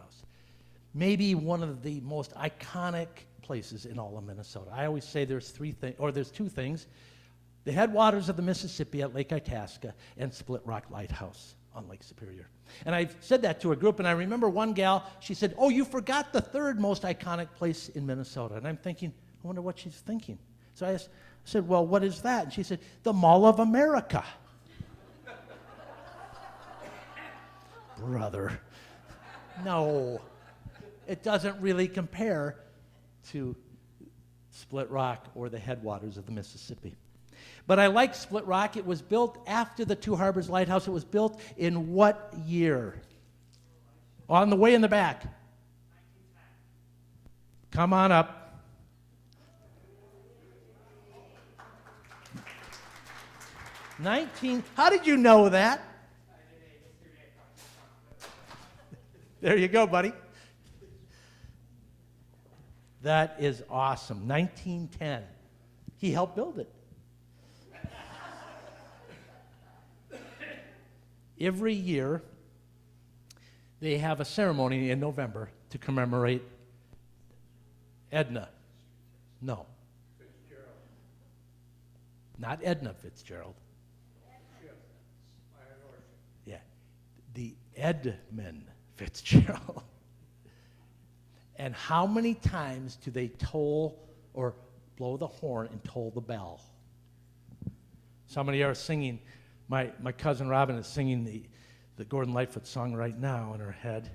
Maybe one of the most iconic places in all of Minnesota. I always say there's two things. The headwaters of the Mississippi at Lake Itasca and Split Rock Lighthouse on Lake Superior. And I said that to a group, and I remember one gal, she said, oh, you forgot the third most iconic place in Minnesota. And I'm thinking, I wonder what she's thinking. So I said, well, what is that? And she said, the Mall of America. Brother, no, it doesn't really compare to Split Rock or the headwaters of the Mississippi. But I like Split Rock. It was built after the Two Harbors Lighthouse. It was built in what year? On the way in the back. 1910. Come on up. How did you know that? There you go, buddy. That is awesome. 1910. He helped build it. Every year, they have a ceremony in November to commemorate Edna. No. Fitzgerald. Not Edna Fitzgerald. Iron Horse. Yeah. The Edmund Fitzgerald. And how many times do they toll or blow the horn and toll the bell? Somebody are singing. My cousin Robin is singing the Gordon Lightfoot song right now in her head.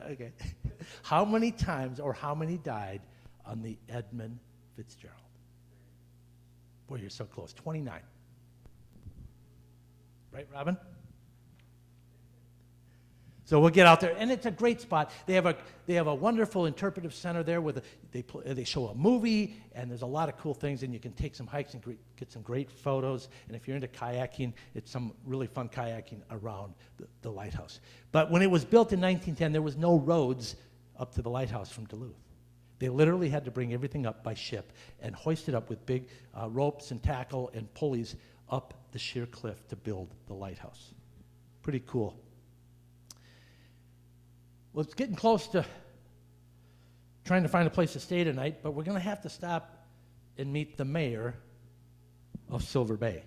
Okay. How many times or how many died on the Edmund Fitzgerald? Boy, you're so close. 29. Right, Robin? So we'll get out there, and it's a great spot. They have a wonderful interpretive center there where they show a movie, and there's a lot of cool things, and you can take some hikes and get some great photos. And if you're into kayaking, it's some really fun kayaking around the lighthouse. But when it was built in 1910, there was no roads up to the lighthouse from Duluth. They literally had to bring everything up by ship and hoist it up with big ropes and tackle and pulleys up the sheer cliff to build the lighthouse. Pretty cool. Well, it's getting close to trying to find a place to stay tonight, but we're going to have to stop and meet the mayor of Silver Bay.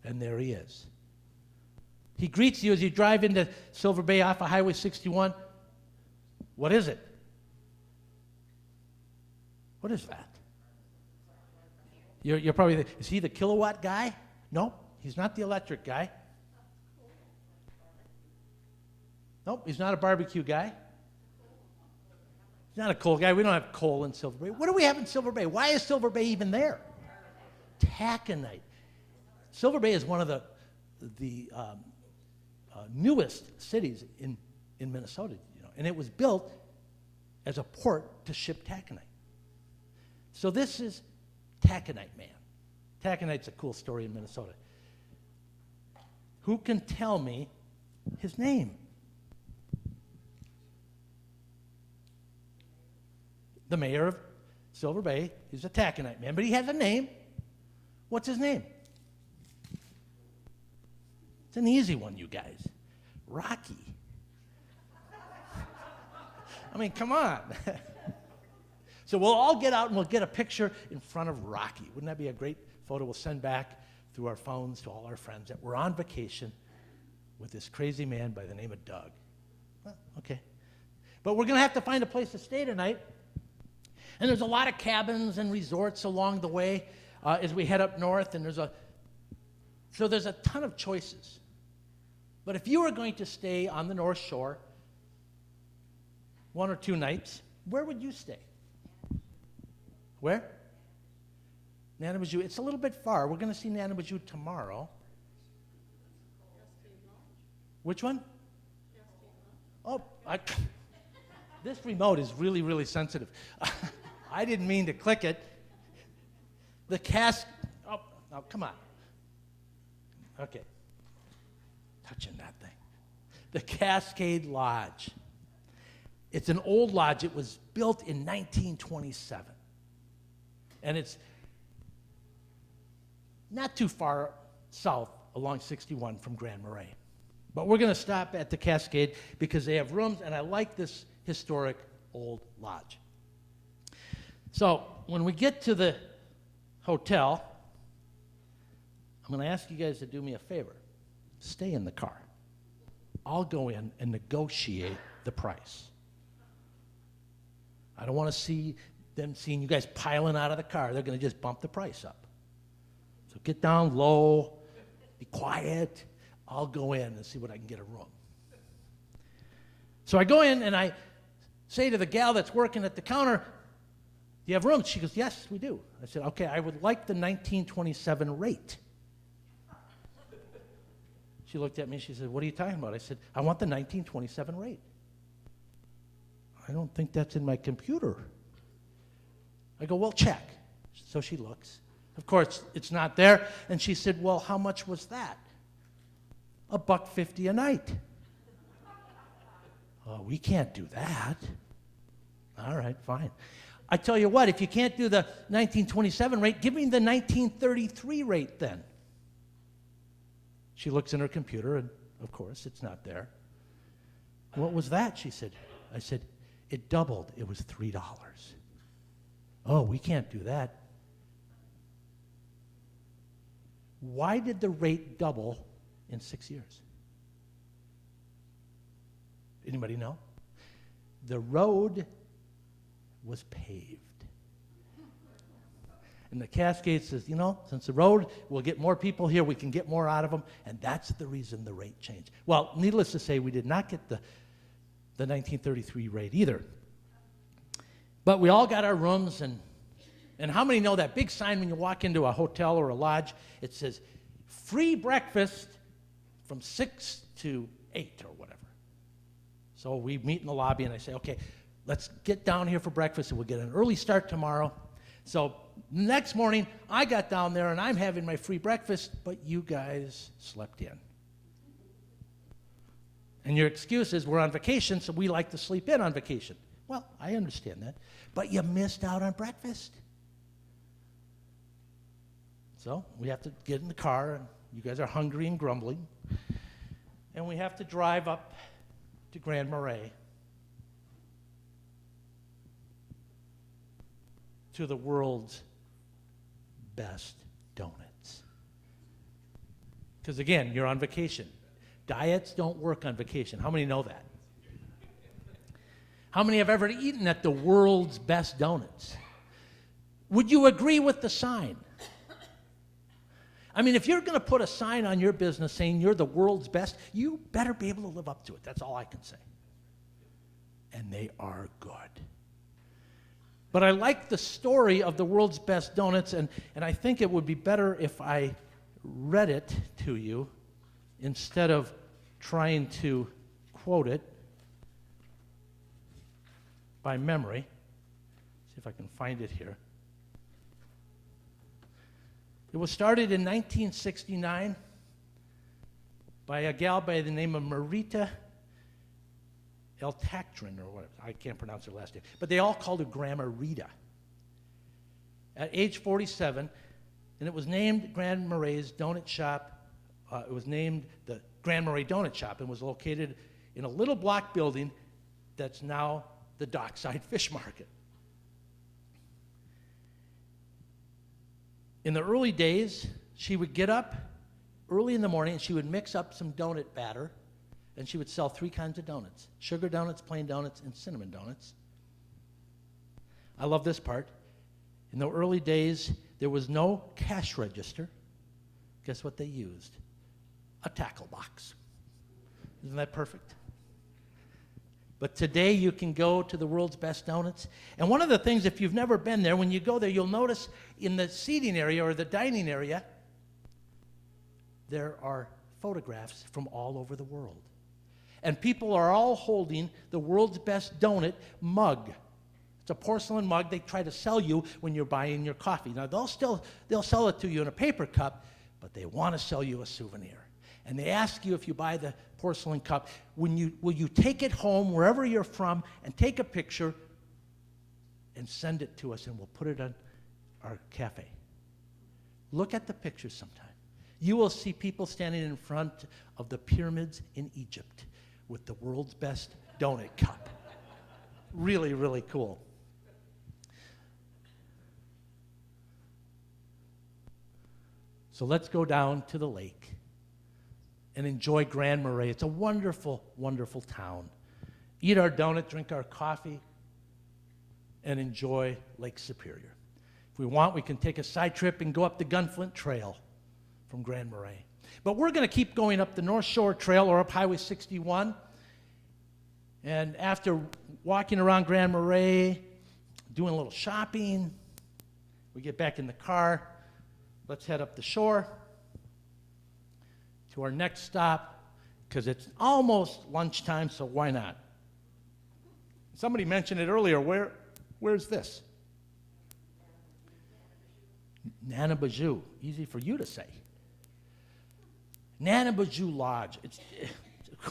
And there he is. He greets you as you drive into Silver Bay off of Highway 61. What is it? What is that? You're probably, is he the kilowatt guy? No, he's not the electric guy. Nope, he's not a barbecue guy. He's not a coal guy. We don't have coal in Silver Bay. What do we have in Silver Bay? Why is Silver Bay even there? Taconite. Silver Bay is one of the newest cities in Minnesota, and it was built as a port to ship taconite. So this is Taconite Man. Taconite's a cool story in Minnesota. Who can tell me his name? The mayor of Silver Bay. He's a Taconite Man, but he has a name. What's his name? It's an easy one, you guys. Rocky. I mean, come on. So we'll all get out and we'll get a picture in front of Rocky. Wouldn't that be a great photo? We'll send back through our phones to all our friends that we're on vacation with this crazy man by the name of Doug. Well, okay. But we're going to have to find a place to stay tonight. And there's a lot of cabins and resorts along the way as we head up north, and there's a ton of choices. But if you were going to stay on the North Shore 1 or 2 nights, where would you stay? Where? Nanabazoo. It's a little bit far. We're going to see Nanabazoo tomorrow. Which one? Oh, this remote is really, really sensitive. I didn't mean to click it. Oh, come on. Okay. Touching that thing. The Cascade Lodge. It's an old lodge. It was built in 1927. And it's not too far south along 61 from Grand Marais. But we're going to stop at the Cascade because they have rooms, and I like this historic old lodge. So when we get to the hotel, I'm going to ask you guys to do me a favor. Stay in the car. I'll go in and negotiate the price. I don't want to see them seeing you guys piling out of the car. They're going to just bump the price up. So get down low, be quiet. I'll go in and see what I can get a room. So I go in and I say to the gal that's working at the counter, "Do you have rooms?" She goes, "Yes, we do." I said, "Okay, I would like the 1927 rate." She looked at me, she said, "What are you talking about?" I said, "I want the 1927 rate." "I don't think that's in my computer." I go, "Well, check." So she looks. Of course, it's not there. And she said, "Well, how much was that?" $1.50 a night. "Oh, we can't do that." "All right, fine. I tell you what, if you can't do the 1927 rate, give me the 1933 rate then." She looks in her computer, and of course, it's not there. "What was that?" she said. I said, "It doubled. It was $3. "Oh, we can't do that." Why did the rate double in 6 years? Anybody know? The road was paved. And the Cascade says, since the road will get more people here, we can get more out of them, and that's the reason the rate changed. Well, needless to say, we did not get the 1933 rate either. But we all got our rooms, and how many know that big sign when you walk into a hotel or a lodge? It says, "Free breakfast from 6 to 8 or whatever." So we meet in the lobby, and I say, okay, let's get down here for breakfast, and we'll get an early start tomorrow. So next morning, I got down there, and I'm having my free breakfast, but you guys slept in. And your excuse is we're on vacation, so we like to sleep in on vacation. Well, I understand that, but you missed out on breakfast. So we have to get in the car, and you guys are hungry and grumbling, and we have to drive up to Grand Marais to the world's best donuts. Because again, you're on vacation. Diets don't work on vacation. How many know that? How many have ever eaten at the world's best donuts? Would you agree with the sign? I mean, if you're going to put a sign on your business saying you're the world's best, you better be able to live up to it. That's all I can say. And they are good. But I like the story of the world's best donuts, and I think it would be better if I read it to you instead of trying to quote it by memory. See if I can find it here. It was started in 1969 by a gal by the name of Marita Eltactrin, or whatever. I can't pronounce her last name. But they all called her Grandma Rita. At age 47, and it was named Grand Marais Donut Shop. It was named the Grand Marais Donut Shop and was located in a little block building that's now the Dockside Fish Market. In the early days, she would get up early in the morning and she would mix up some donut batter, and she would sell 3 kinds of donuts: sugar donuts, plain donuts, and cinnamon donuts. I love this part. In the early days, there was no cash register. Guess what they used? A tackle box. Isn't that perfect? But today you can go to the world's best donuts. And one of the things, if you've never been there, when you go there, you'll notice in the seating area or the dining area, there are photographs from all over the world. And people are all holding the world's best donut mug. It's a porcelain mug they try to sell you when you're buying your coffee. Now, they'll sell it to you in a paper cup, but they want to sell you a souvenir. And they ask you, if you buy the porcelain cup, will you take it home wherever you're from and take a picture and send it to us, and we'll put it on our cafe. Look at the pictures sometime. You will see people standing in front of the pyramids in Egypt with the world's best donut cup. Really, really cool. So let's go down to the lake and enjoy Grand Marais. It's a wonderful, wonderful town. Eat our donut, drink our coffee, and enjoy Lake Superior. If we want, we can take a side trip and go up the Gunflint Trail from Grand Marais. But we're going to keep going up the North Shore Trail or up Highway 61. And after walking around Grand Marais, doing a little shopping, we get back in the car. Let's head up the shore to our next stop, because it's almost lunchtime, so why not? Somebody mentioned it earlier. Where's this? Nanabajou. Easy for you to say. Nanabajou Lodge. It's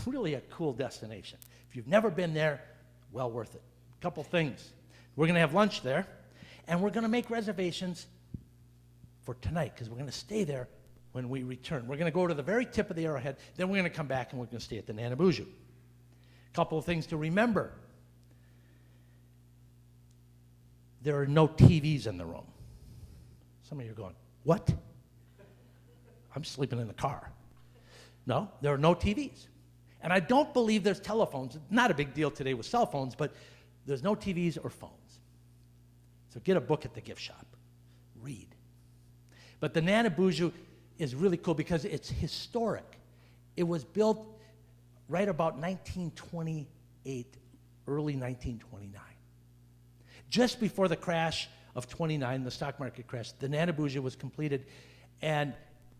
really a cool destination. If you've never been there, well worth it. A couple things. We're going to have lunch there, and we're going to make reservations for tonight, because we're going to stay there when we return. We're going to go to the very tip of the arrowhead, then we're going to come back and we're going to stay at the Nanabujou. A couple of things to remember. There are no TVs in the room. Some of you are going, what? I'm sleeping in the car. No, there are no TVs. And I don't believe there's telephones. Not a big deal today with cell phones, but there's no TVs or phones. So get a book at the gift shop. Read. But the Nanabujou is really cool because it's historic. It was built right about 1928, early 1929. Just before the crash of 29, the stock market crash, the Nanabujou was completed, and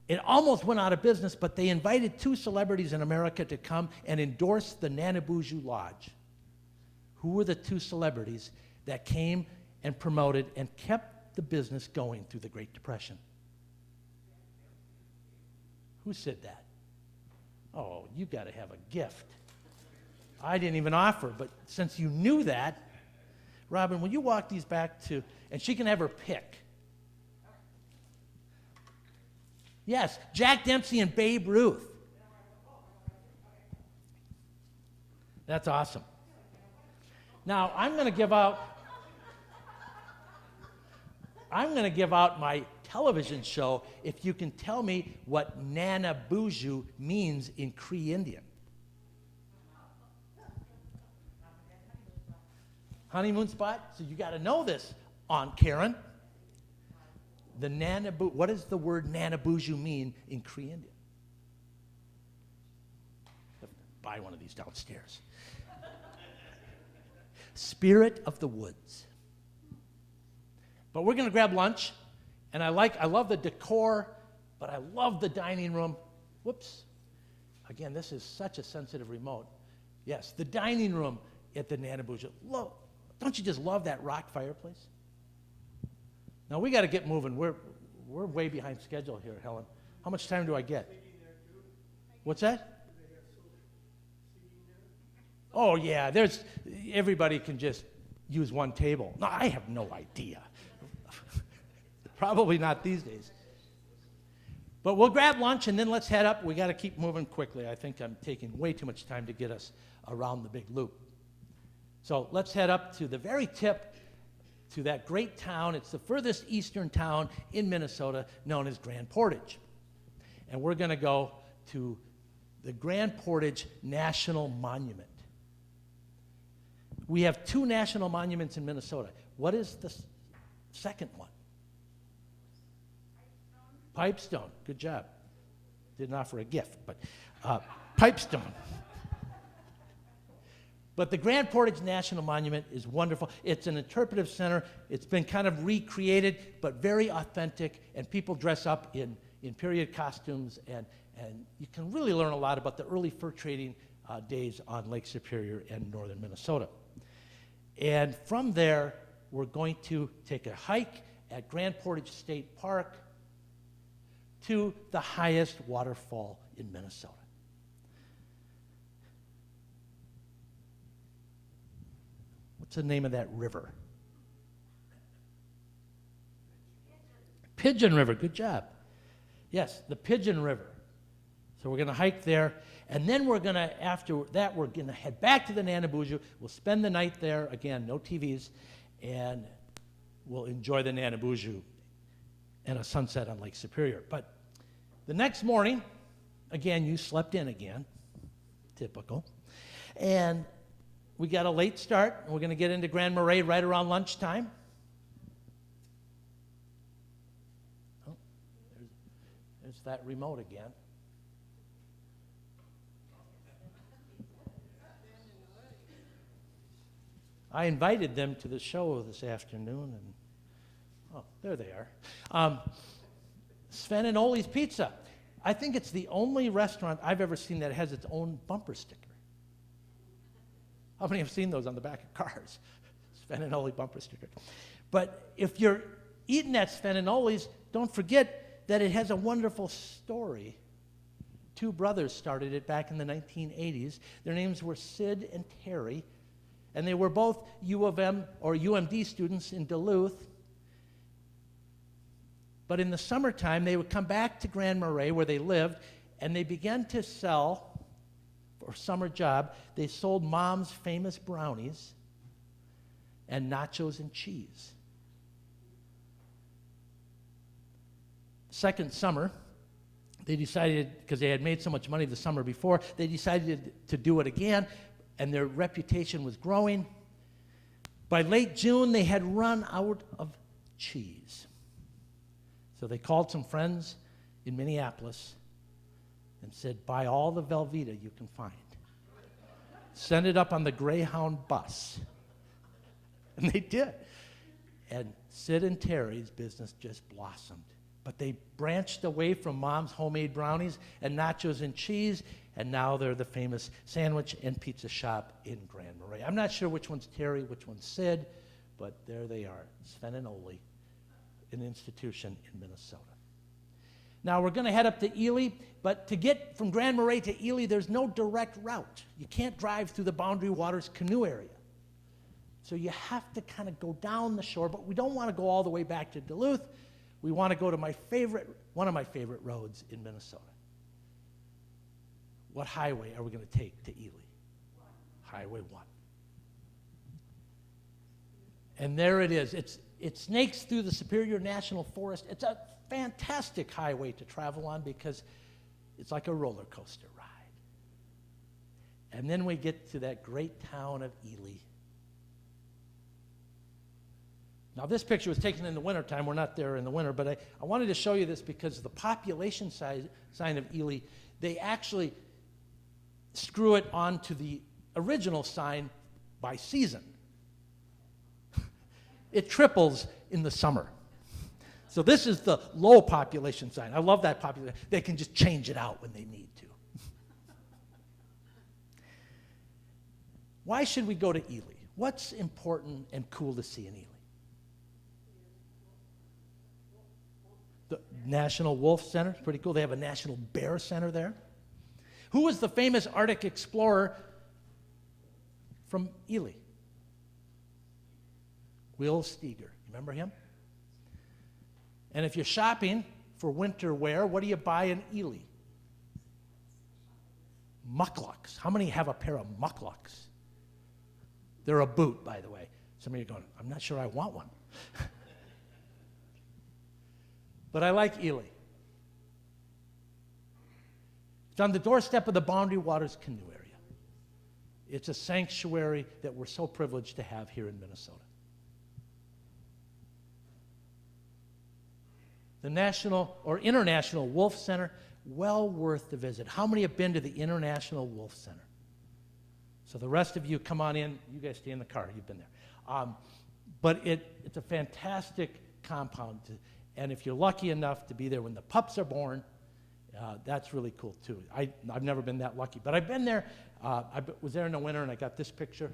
It almost went out of business, but they invited 2 celebrities in America to come and endorse the Nanabuju Lodge. Who were the 2 celebrities that came and promoted and kept the business going through the Great Depression? Who said that? Oh, you got to have a gift. I didn't even offer, but since you knew that, Robin, will you walk these back to, and she can have her pick. Yes, Jack Dempsey and Babe Ruth. That's awesome. Now, I'm going to give out my television show if you can tell me what Nanabuju means in Cree Indian. Honeymoon spot? So you got to know this, Aunt Karen. What does the word Nanabuju mean in Cree Indian? Buy one of these downstairs. Spirit of the woods. But we're going to grab lunch, and I love the decor, but I love the dining room. Whoops. Again, this is such a sensitive remote. Yes, the dining room at the Nanabuju. Don't you just love that rock fireplace? Now we got to get moving. We're way behind schedule here, Helen. How much time do I get? What's that? Oh yeah, everybody can just use one table. No, I have no idea. Probably not these days. But we'll grab lunch and then let's head up. We got to keep moving quickly. I think I'm taking way too much time to get us around the big loop. So let's head up to the very tip, to that great town. It's the furthest eastern town in Minnesota, known as Grand Portage. And we're going to go to the Grand Portage National Monument. We have 2 national monuments in Minnesota. What is the second one? Pipestone. Good job. Didn't offer a gift, but Pipestone. But the Grand Portage National Monument is wonderful. It's an interpretive center. It's been kind of recreated, but very authentic, and people dress up in period costumes, and you can really learn a lot about the early fur trading days on Lake Superior and northern Minnesota. And from there, we're going to take a hike at Grand Portage State Park to the highest waterfall in Minnesota. What's the name of that river? Pigeon River, good job. Yes, the Pigeon River. So we're going to hike there, and then after that, we're going to head back to the Nanabuju. We'll spend the night there, again, no TVs, and we'll enjoy the Nanabuju and a sunset on Lake Superior. But the next morning, again, you slept in again, typical, and we got a late start, and we're going to get into Grand Marais right around lunchtime. Oh, there's that remote again. I invited them to the show this afternoon, and oh, there they are. Sven and Ole's Pizza. I think it's the only restaurant I've ever seen that has its own bumper sticker. How many have seen those on the back of cars? Sven and Ole bumper sticker. But if you're eating at Sven and Ole's, don't forget that it has a wonderful story. 2 brothers started it back in the 1980s. Their names were Sid and Terry, and they were both U of M or UMD students in Duluth. But in the summertime, they would come back to Grand Marais where they lived, and they began to sell, for a summer job, they sold Mom's famous brownies and nachos and cheese. Second summer, they decided, because they had made so much money the summer before, they decided to do it again, and their reputation was growing. By late June, they had run out of cheese. So they called some friends in Minneapolis and said, buy all the Velveeta you can find. Send it up on the Greyhound bus. And they did. And Sid and Terry's business just blossomed. But they branched away from Mom's homemade brownies and nachos and cheese, and now they're the famous sandwich and pizza shop in Grand Marais. I'm not sure which one's Terry, which one's Sid, but there they are, Sven and Ole, an institution in Minnesota. Now we're going to head up to Ely, but to get from Grand Marais to Ely, there's no direct route. You can't drive through the Boundary Waters canoe area. So you have to kind of go down the shore, but we don't want to go all the way back to Duluth. We want to go to one of my favorite roads in Minnesota. What highway are we going to take to Ely? Highway 1. And there it is. It snakes through the Superior National Forest. It's a fantastic highway to travel on because it's like a roller coaster ride. And then we get to that great town of Ely. Now, this picture was taken in the wintertime. We're not there in the winter, but I wanted to show you this because the population sign of Ely, they actually screw it onto the original sign by season. It triples in the summer. So this is the low population sign. I love that population. They can just change it out when they need to. Why should we go to Ely? What's important and cool to see in Ely? The National Wolf Center is pretty cool. They have a National Bear Center there. Who was the famous Arctic explorer from Ely? Will Steger. Remember him? And if you're shopping for winter wear, what do you buy in Ely? Mucklucks. How many have a pair of mucklucks? They're a boot, by the way. Some of you are going, I'm not sure I want one. But I like Ely. It's on the doorstep of the Boundary Waters canoe area. It's a sanctuary that we're so privileged to have here in Minnesota. The National or International Wolf Center, well worth the visit. How many have been to the International Wolf Center? So the rest of you, come on in. You guys stay in the car. You've been there. But it's a fantastic compound. And if you're lucky enough to be there when the pups are born, that's really cool too. I've never been that lucky. But I've been there. I was there in the winter and I got this picture.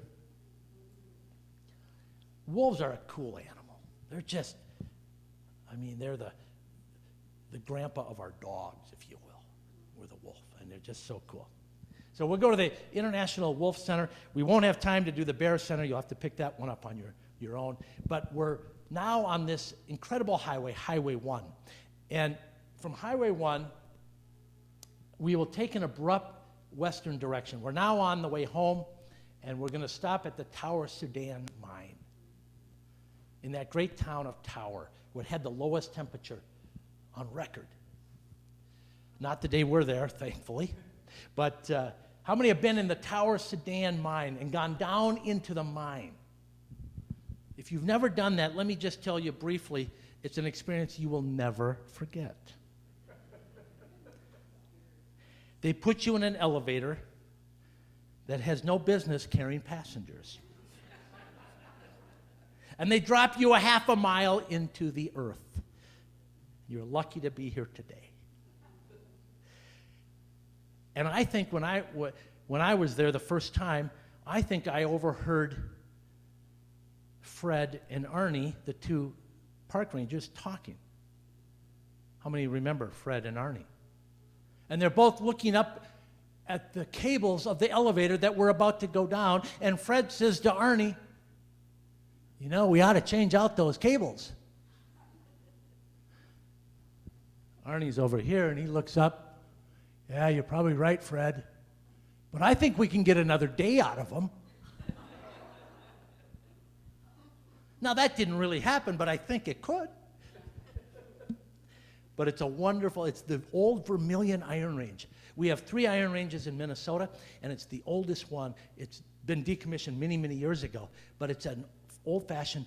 Wolves are a cool animal. They're just, they're the grandpa of our dogs, if you will. We're the wolf, and they're just so cool. So we'll go to the International Wolf Center. We won't have time to do the Bear Center. You'll have to pick that one up on your own. But we're now on this incredible highway, Highway 1. And from Highway 1, we will take an abrupt western direction. We're now on the way home, and we're going to stop at the Tower Sudan mine in that great town of Tower, where it had the lowest temperature on record. Not the day we're there, thankfully. But how many have been in the Tower Sudan mine and gone down into the mine? If you've never done that, let me just tell you briefly, it's an experience you will never forget. They put you in an elevator that has no business carrying passengers. And they drop you a half a mile into the earth. You're lucky to be here today. And I think when I was there the first time, I think I overheard Fred and Arnie, the two park rangers, talking. How many remember Fred and Arnie? And they're both looking up at the cables of the elevator that we're about to go down, and Fred says to Arnie, we ought to change out those cables. Arnie's over here, and he looks up. Yeah, you're probably right, Fred. But I think we can get another day out of them. Now, that didn't really happen, but I think it could. But it's it's the old Vermilion Iron Range. We have 3 iron ranges in Minnesota, and it's the oldest one. It's been decommissioned many, many years ago, but it's an old-fashioned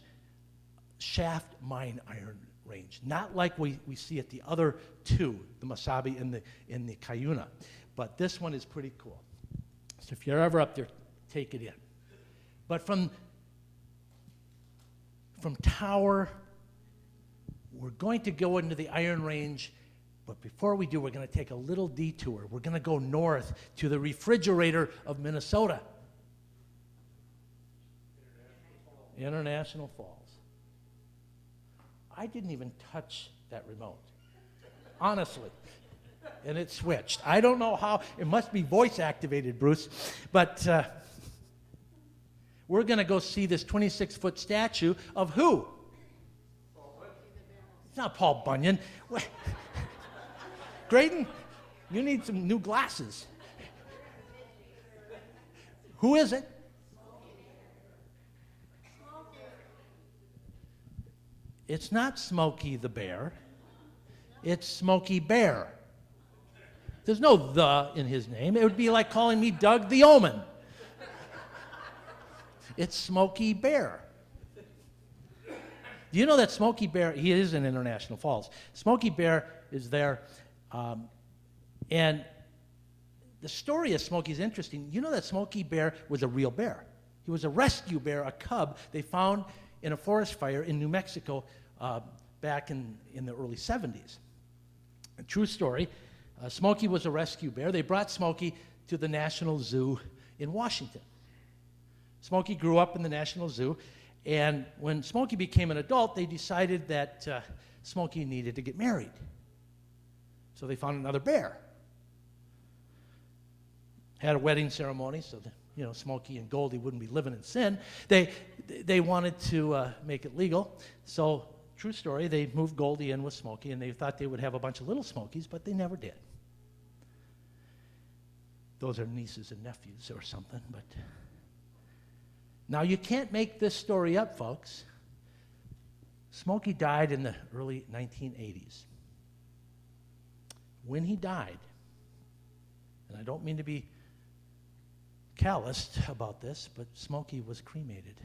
shaft mine iron range, not like we see at the other 2, the Masabi and the Cuyuna. But this one is pretty cool. So if you're ever up there, take it in. But from Tower we're going to go into the Iron Range, but before we do, we're going to take a little detour. We're going to go north to the refrigerator of Minnesota. International Falls. I didn't even touch that remote, honestly. And it switched. I don't know how. It must be voice activated, Bruce. But we're going to go see this 26-foot statue of who? It's not Paul Bunyan. Graydon, you need some new glasses. Who is it? It's not Smokey the Bear. It's Smokey Bear. There's no "the" in his name. It would be like calling me Doug the Omen. It's Smokey Bear. Do you know that Smokey Bear, he is in International Falls. Smokey Bear is there. And the story of Smokey is interesting. You know that Smokey Bear was a real bear. He was a rescue bear, a cub they found in a forest fire in New Mexico back in the early 70s. A true story. Smokey was a rescue bear. They brought Smokey to the National Zoo in Washington. Smokey grew up in the National Zoo, and when Smokey became an adult, they decided that Smokey needed to get married. So they found another bear. Had a wedding ceremony so that, Smokey and Goldie wouldn't be living in sin. They wanted to make it legal. So, true story, they moved Goldie in with Smokey, and they thought they would have a bunch of little Smokies, but they never did. Those are nieces and nephews or something, but... Now, you can't make this story up, folks. Smokey died in the early 1980s. When he died, and I don't mean to be calloused about this, but Smokey was cremated.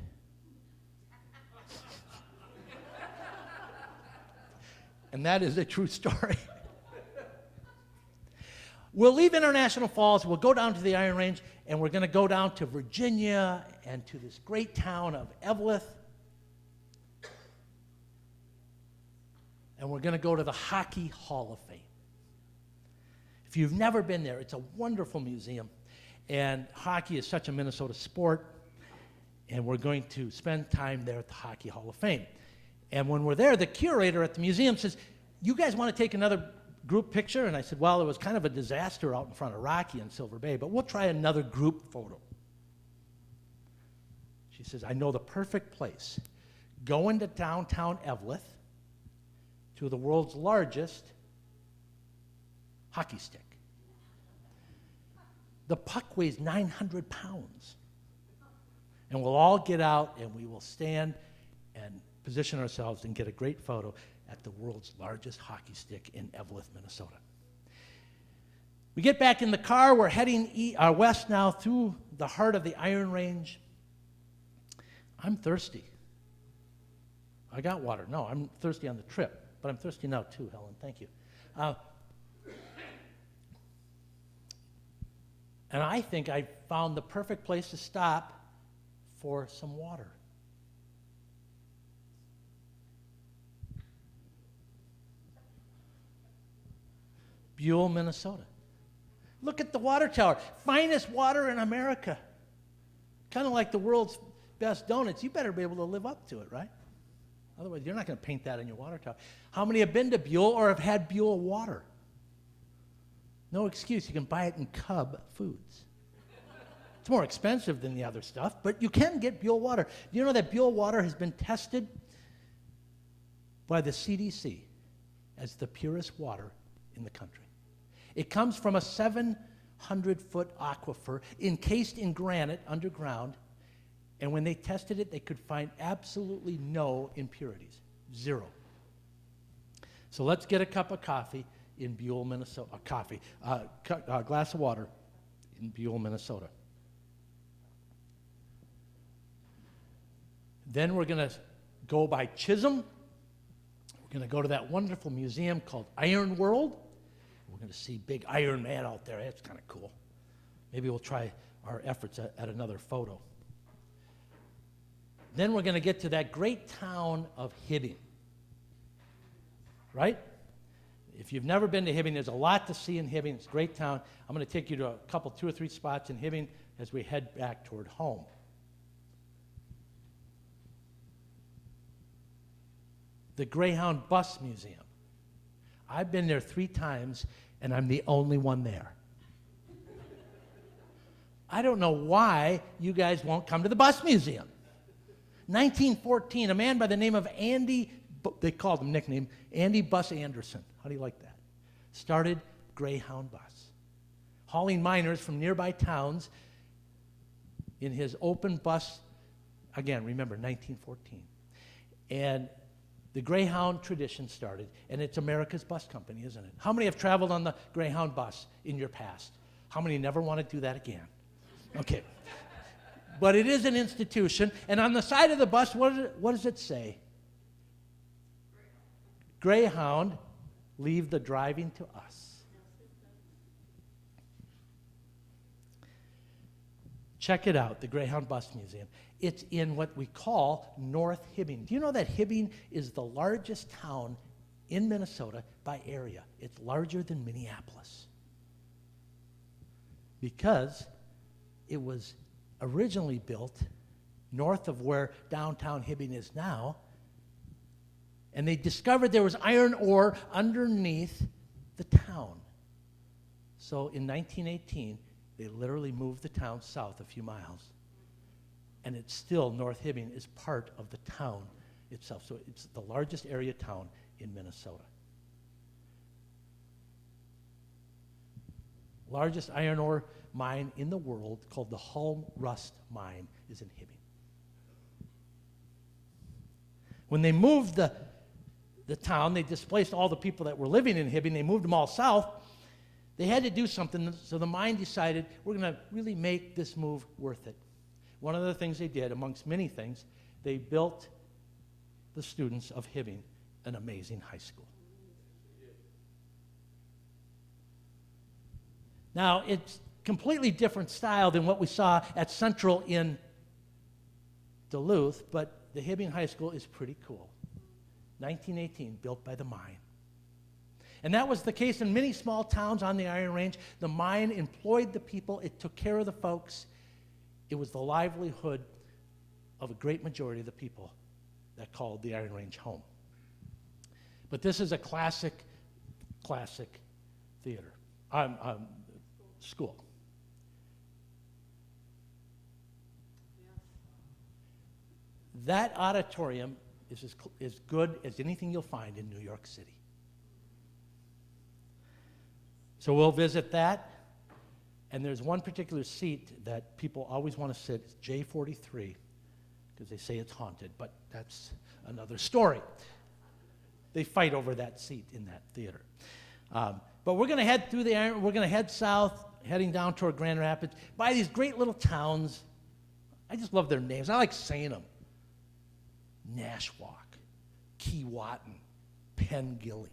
And that is a true story. We'll leave International Falls, we'll go down to the Iron Range, and we're going to go down to Virginia and to this great town of Eveleth. And we're going to go to the Hockey Hall of Fame. If you've never been there, it's a wonderful museum. And hockey is such a Minnesota sport. And we're going to spend time there at the Hockey Hall of Fame. And when we're there, the curator at the museum says, "You guys want to take another group picture?" And I said, "Well, it was kind of a disaster out in front of Rocky in Silver Bay, but we'll try another group photo." She says, "I know the perfect place. Go into downtown Eveleth to the world's largest hockey stick. The puck weighs 900 pounds. And we'll all get out and we will stand and position ourselves and get a great photo at the world's largest hockey stick in Eveleth, Minnesota." We get back in the car. We're heading west now through the heart of the Iron Range. I'm thirsty. I got water. No, I'm thirsty on the trip, but I'm thirsty now too, Helen. Thank you. And I think I found the perfect place to stop for some water. Buell, Minnesota. Look at the water tower. Finest water in America. Kind of like the world's best donuts. You better be able to live up to it, right? Otherwise, you're not going to paint that in your water tower. How many have been to Buell or have had Buell water? No excuse. You can buy it in Cub Foods. It's more expensive than the other stuff, but you can get Buell water. Do you know that Buell water has been tested by the CDC as the purest water in the country? It comes from a 700-foot aquifer encased in granite underground, and when they tested it, they could find absolutely no impurities, zero. So let's get a cup of coffee in Buell, Minnesota. A glass of water in Buell, Minnesota. Then we're going to go by Chisholm. We're going to go to that wonderful museum called Iron World. We're going to see Big Iron Man out there. That's kind of cool. Maybe we'll try our efforts at another photo. Then we're going to get to that great town of Hibbing. right? If you've never been to Hibbing, there's a lot to see in Hibbing. It's a great town. I'm going to take you to a couple, 2 or 3 spots in Hibbing as we head back toward home. The Greyhound Bus Museum. I've been there 3 times, and I'm the only one there. I don't know why you guys won't come to the bus museum. 1914, a man by the name of Andy, they called him nickname, Andy Bus Anderson. How do you like that? Started Greyhound Bus, hauling miners from nearby towns in his open bus, again, remember, 1914. And the Greyhound tradition started, and it's America's bus company, isn't it? How many have traveled on the Greyhound bus in your past? How many never want to do that again? Okay. But it is an institution, and on the side of the bus, what does it say? Greyhound, leave the driving to us. Check it out, the Greyhound Bus Museum. It's in what we call North Hibbing. Do you know that Hibbing is the largest town in Minnesota by area? It's larger than Minneapolis. Because it was originally built north of where downtown Hibbing is now, and they discovered there was iron ore underneath the town. So in 1918, they literally moved the town south a few miles. And it's still, North Hibbing is part of the town itself. So it's the largest area town in Minnesota. Largest iron ore mine in the world, called the Hull Rust Mine, is in Hibbing. When they moved the town, they displaced all the people that were living in Hibbing, they moved them all south. They had to do something, so the mine decided, we're going to really make this move worth it. One of the things they did, amongst many things, they built the students of Hibbing an amazing high school. Now, it's completely different style than what we saw at Central in Duluth, but the Hibbing High School is pretty cool. 1918, built by the mine. And that was the case in many small towns on the Iron Range. The mine employed the people. It took care of the folks. It was the livelihood of a great majority of the people that called the Iron Range home. But this is a classic theater, school. That auditorium is as good as anything you'll find in New York City. So we'll visit that. And there's one particular seat that people always want to sit. It's J43, because they say it's haunted, but that's another story. They fight over that seat in that theater. But we're going to head through we're going to head south, heading down toward Grand Rapids, by these great little towns. I just love their names. I like saying them. Nashwauk, Keewatin, Pengilly,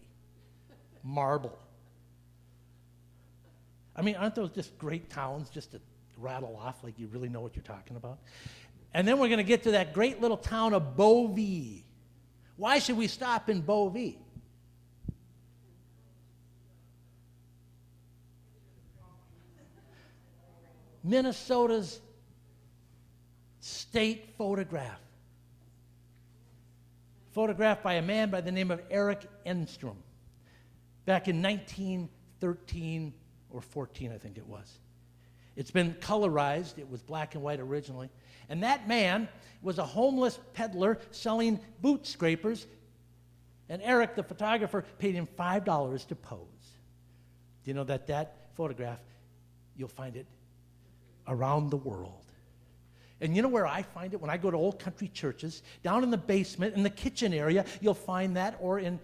Marble. I mean, aren't those just great towns just to rattle off like you really know what you're talking about? And then we're going to get to that great little town of Bovee. Why should we stop in Bovee? Minnesota's state photograph. Photographed by a man by the name of Eric Enstrom back in 1913 or 14, I think it was. It's been colorized. It was black and white originally. And that man was a homeless peddler selling boot scrapers. And Eric, the photographer, paid him $5 to pose. Do you know that photograph, you'll find it around the world. And you know where I find it? When I go to old country churches, down in the basement, in the kitchen area, you'll find that, or in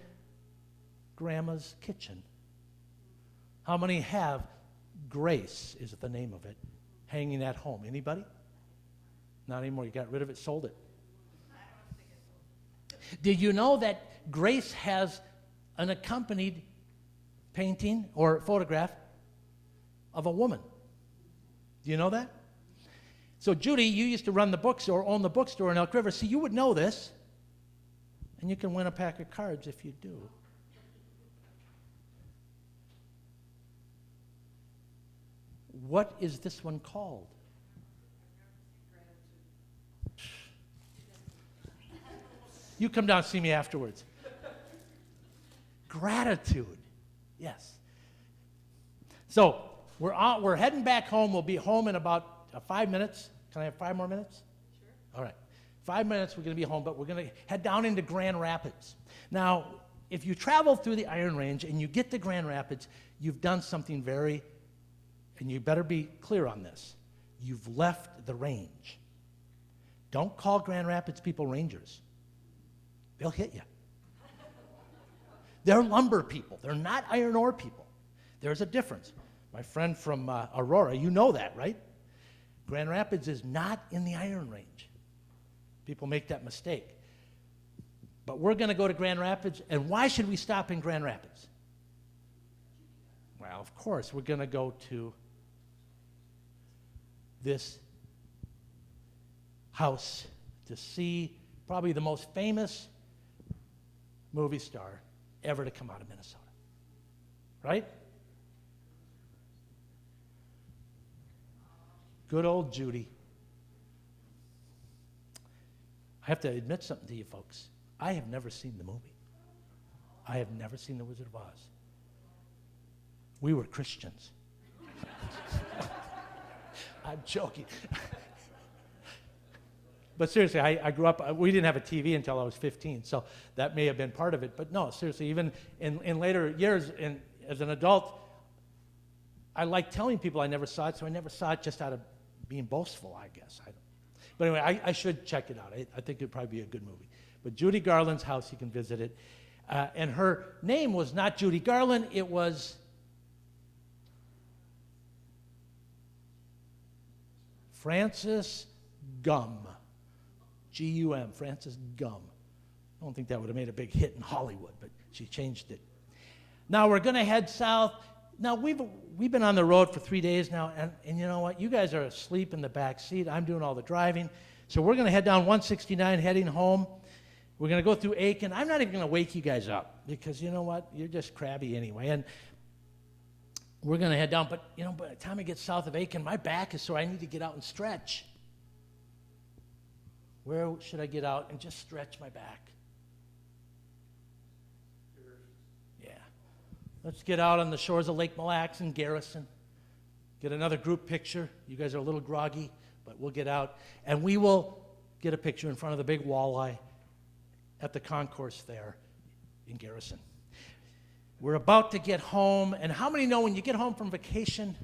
Grandma's kitchen. How many have Grace, is the name of it, hanging at home? Anybody? Not anymore. You got rid of it, sold it. Did you know that Grace has an accompanied painting or photograph of a woman? Do you know that? So Judy, you used to run the bookstore, own the bookstore in Elk River, so you would know this. And you can win a pack of cards if you do. What is this one called? You come down and see me afterwards. Gratitude. Yes. So we're heading back home. We'll be home in about 5 minutes. Can I have 5 more minutes? Sure. All right. 5 minutes, we're going to be home, but we're going to head down into Grand Rapids. Now, if you travel through the Iron Range and you get to Grand Rapids, you've done something and you better be clear on this. You've left the range. Don't call Grand Rapids people rangers. They'll hit you. They're lumber people. They're not iron ore people. There's a difference. My friend from Aurora, you know that, right? Grand Rapids is not in the Iron Range. People make that mistake. But we're going to go to Grand Rapids, and why should we stop in Grand Rapids? Well, of course, we're going to go to this house to see probably the most famous movie star ever to come out of Minnesota. Right? Good old Judy. I have to admit something to you folks. I have never seen the movie. I have never seen The Wizard of Oz. We were Christians. I'm joking. But seriously, I grew up, we didn't have a TV until I was 15, so that may have been part of it. But no, seriously, even in later years, as an adult, I like telling people I never saw it, so I never saw it just out of being boastful, I guess. But anyway, I should check it out. I think it would probably be a good movie. But Judy Garland's house, you can visit it. And her name was not Judy Garland, it was Frances Gum. G-U-M, Frances Gum. I don't think that would have made a big hit in Hollywood, but she changed it. Now we're going to head south. Now we've been on the road for 3 days now, and you know what? You guys are asleep in the back seat. I'm doing all the driving. So we're going to head down 169, heading home. We're going to go through Aiken. I'm not even going to wake you guys up because you know what? You're just crabby anyway. And we're going to head down, but you know, by the time I get south of Aiken, my back is sore. I need to get out and stretch. Where should I get out and just stretch my back? Yeah. Let's get out on the shores of Lake Mille Lacs and Garrison. Get another group picture. You guys are a little groggy, but we'll get out. And we will get a picture in front of the big walleye at the concourse there in Garrison. We're about to get home. And how many know when you get home from vacation,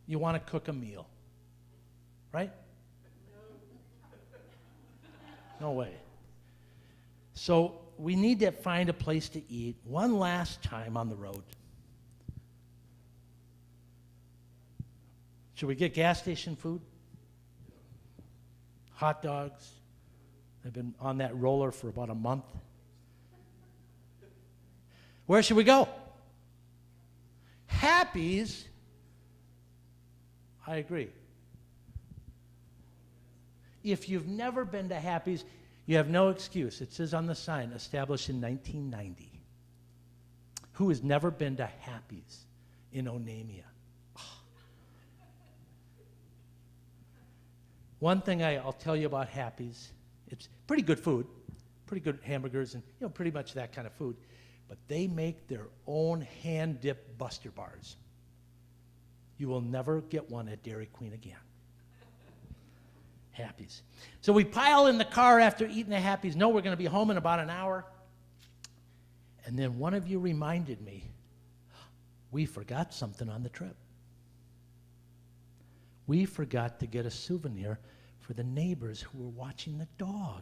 you want to cook a meal? Right? No way. So we need to find a place to eat one last time on the road. Should we get gas station food? Hot dogs? I've been on that roller for about a month. Where should we go? Happy's? I agree. If you've never been to Happy's, you have no excuse. It says on the sign, established in 1990. Who has never been to Happy's in Onamia? Oh. One thing I'll tell you about Happy's, it's pretty good food, pretty good hamburgers and pretty much that kind of food, but they make their own hand-dipped Buster Bars. You will never get one at Dairy Queen again. Happy's. So we pile in the car after eating the Happy's. No, we're going to be home in about an hour. And then one of you reminded me, we forgot something on the trip. We forgot to get a souvenir for the neighbors who were watching the dog.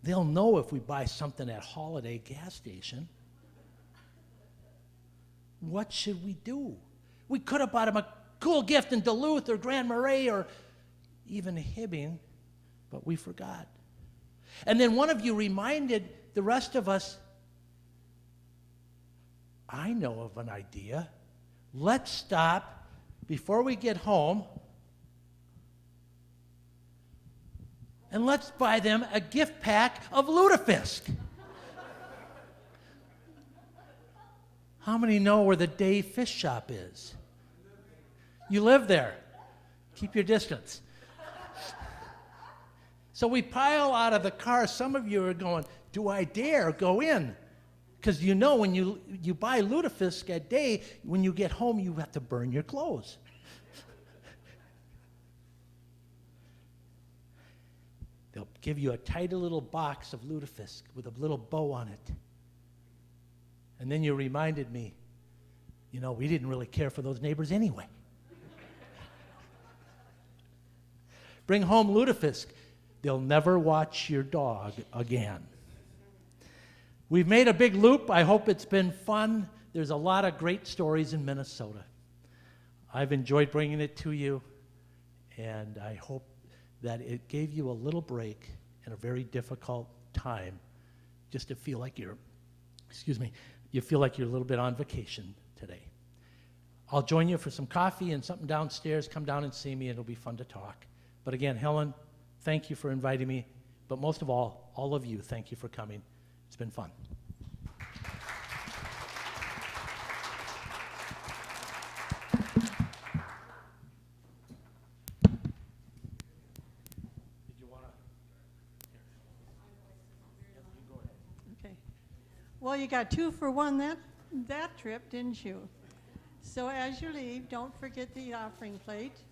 They'll know if we buy something at Holiday gas station. What should we do? We could have bought them a cool gift in Duluth or Grand Marais or even Hibbing, but we forgot. And then one of you reminded the rest of us, I know of an idea. Let's stop before we get home and let's buy them a gift pack of Lutefisk. How many know where the Day Fish Shop is? You live there. Keep your distance. So we pile out of the car. Some of you are going, do I dare go in? Because you know when you buy lutefisk at Day, when you get home, you have to burn your clothes. They'll give you a tidy little box of lutefisk with a little bow on it. And then you reminded me, you know, we didn't really care for those neighbors anyway. Bring home lutefisk. They'll never watch your dog again. We've made a big loop. I hope it's been fun. There's a lot of great stories in Minnesota. I've enjoyed bringing it to you, and I hope that it gave you a little break in a very difficult time just to feel like you feel like you're a little bit on vacation today. I'll join you for some coffee and something downstairs. Come down and see me. It'll be fun to talk. But again, Helen, thank you for inviting me. But most of all of you, thank you for coming. It's been fun. Okay. Well, you got 2 for 1 that trip, didn't you? So as you leave, don't forget the offering plate.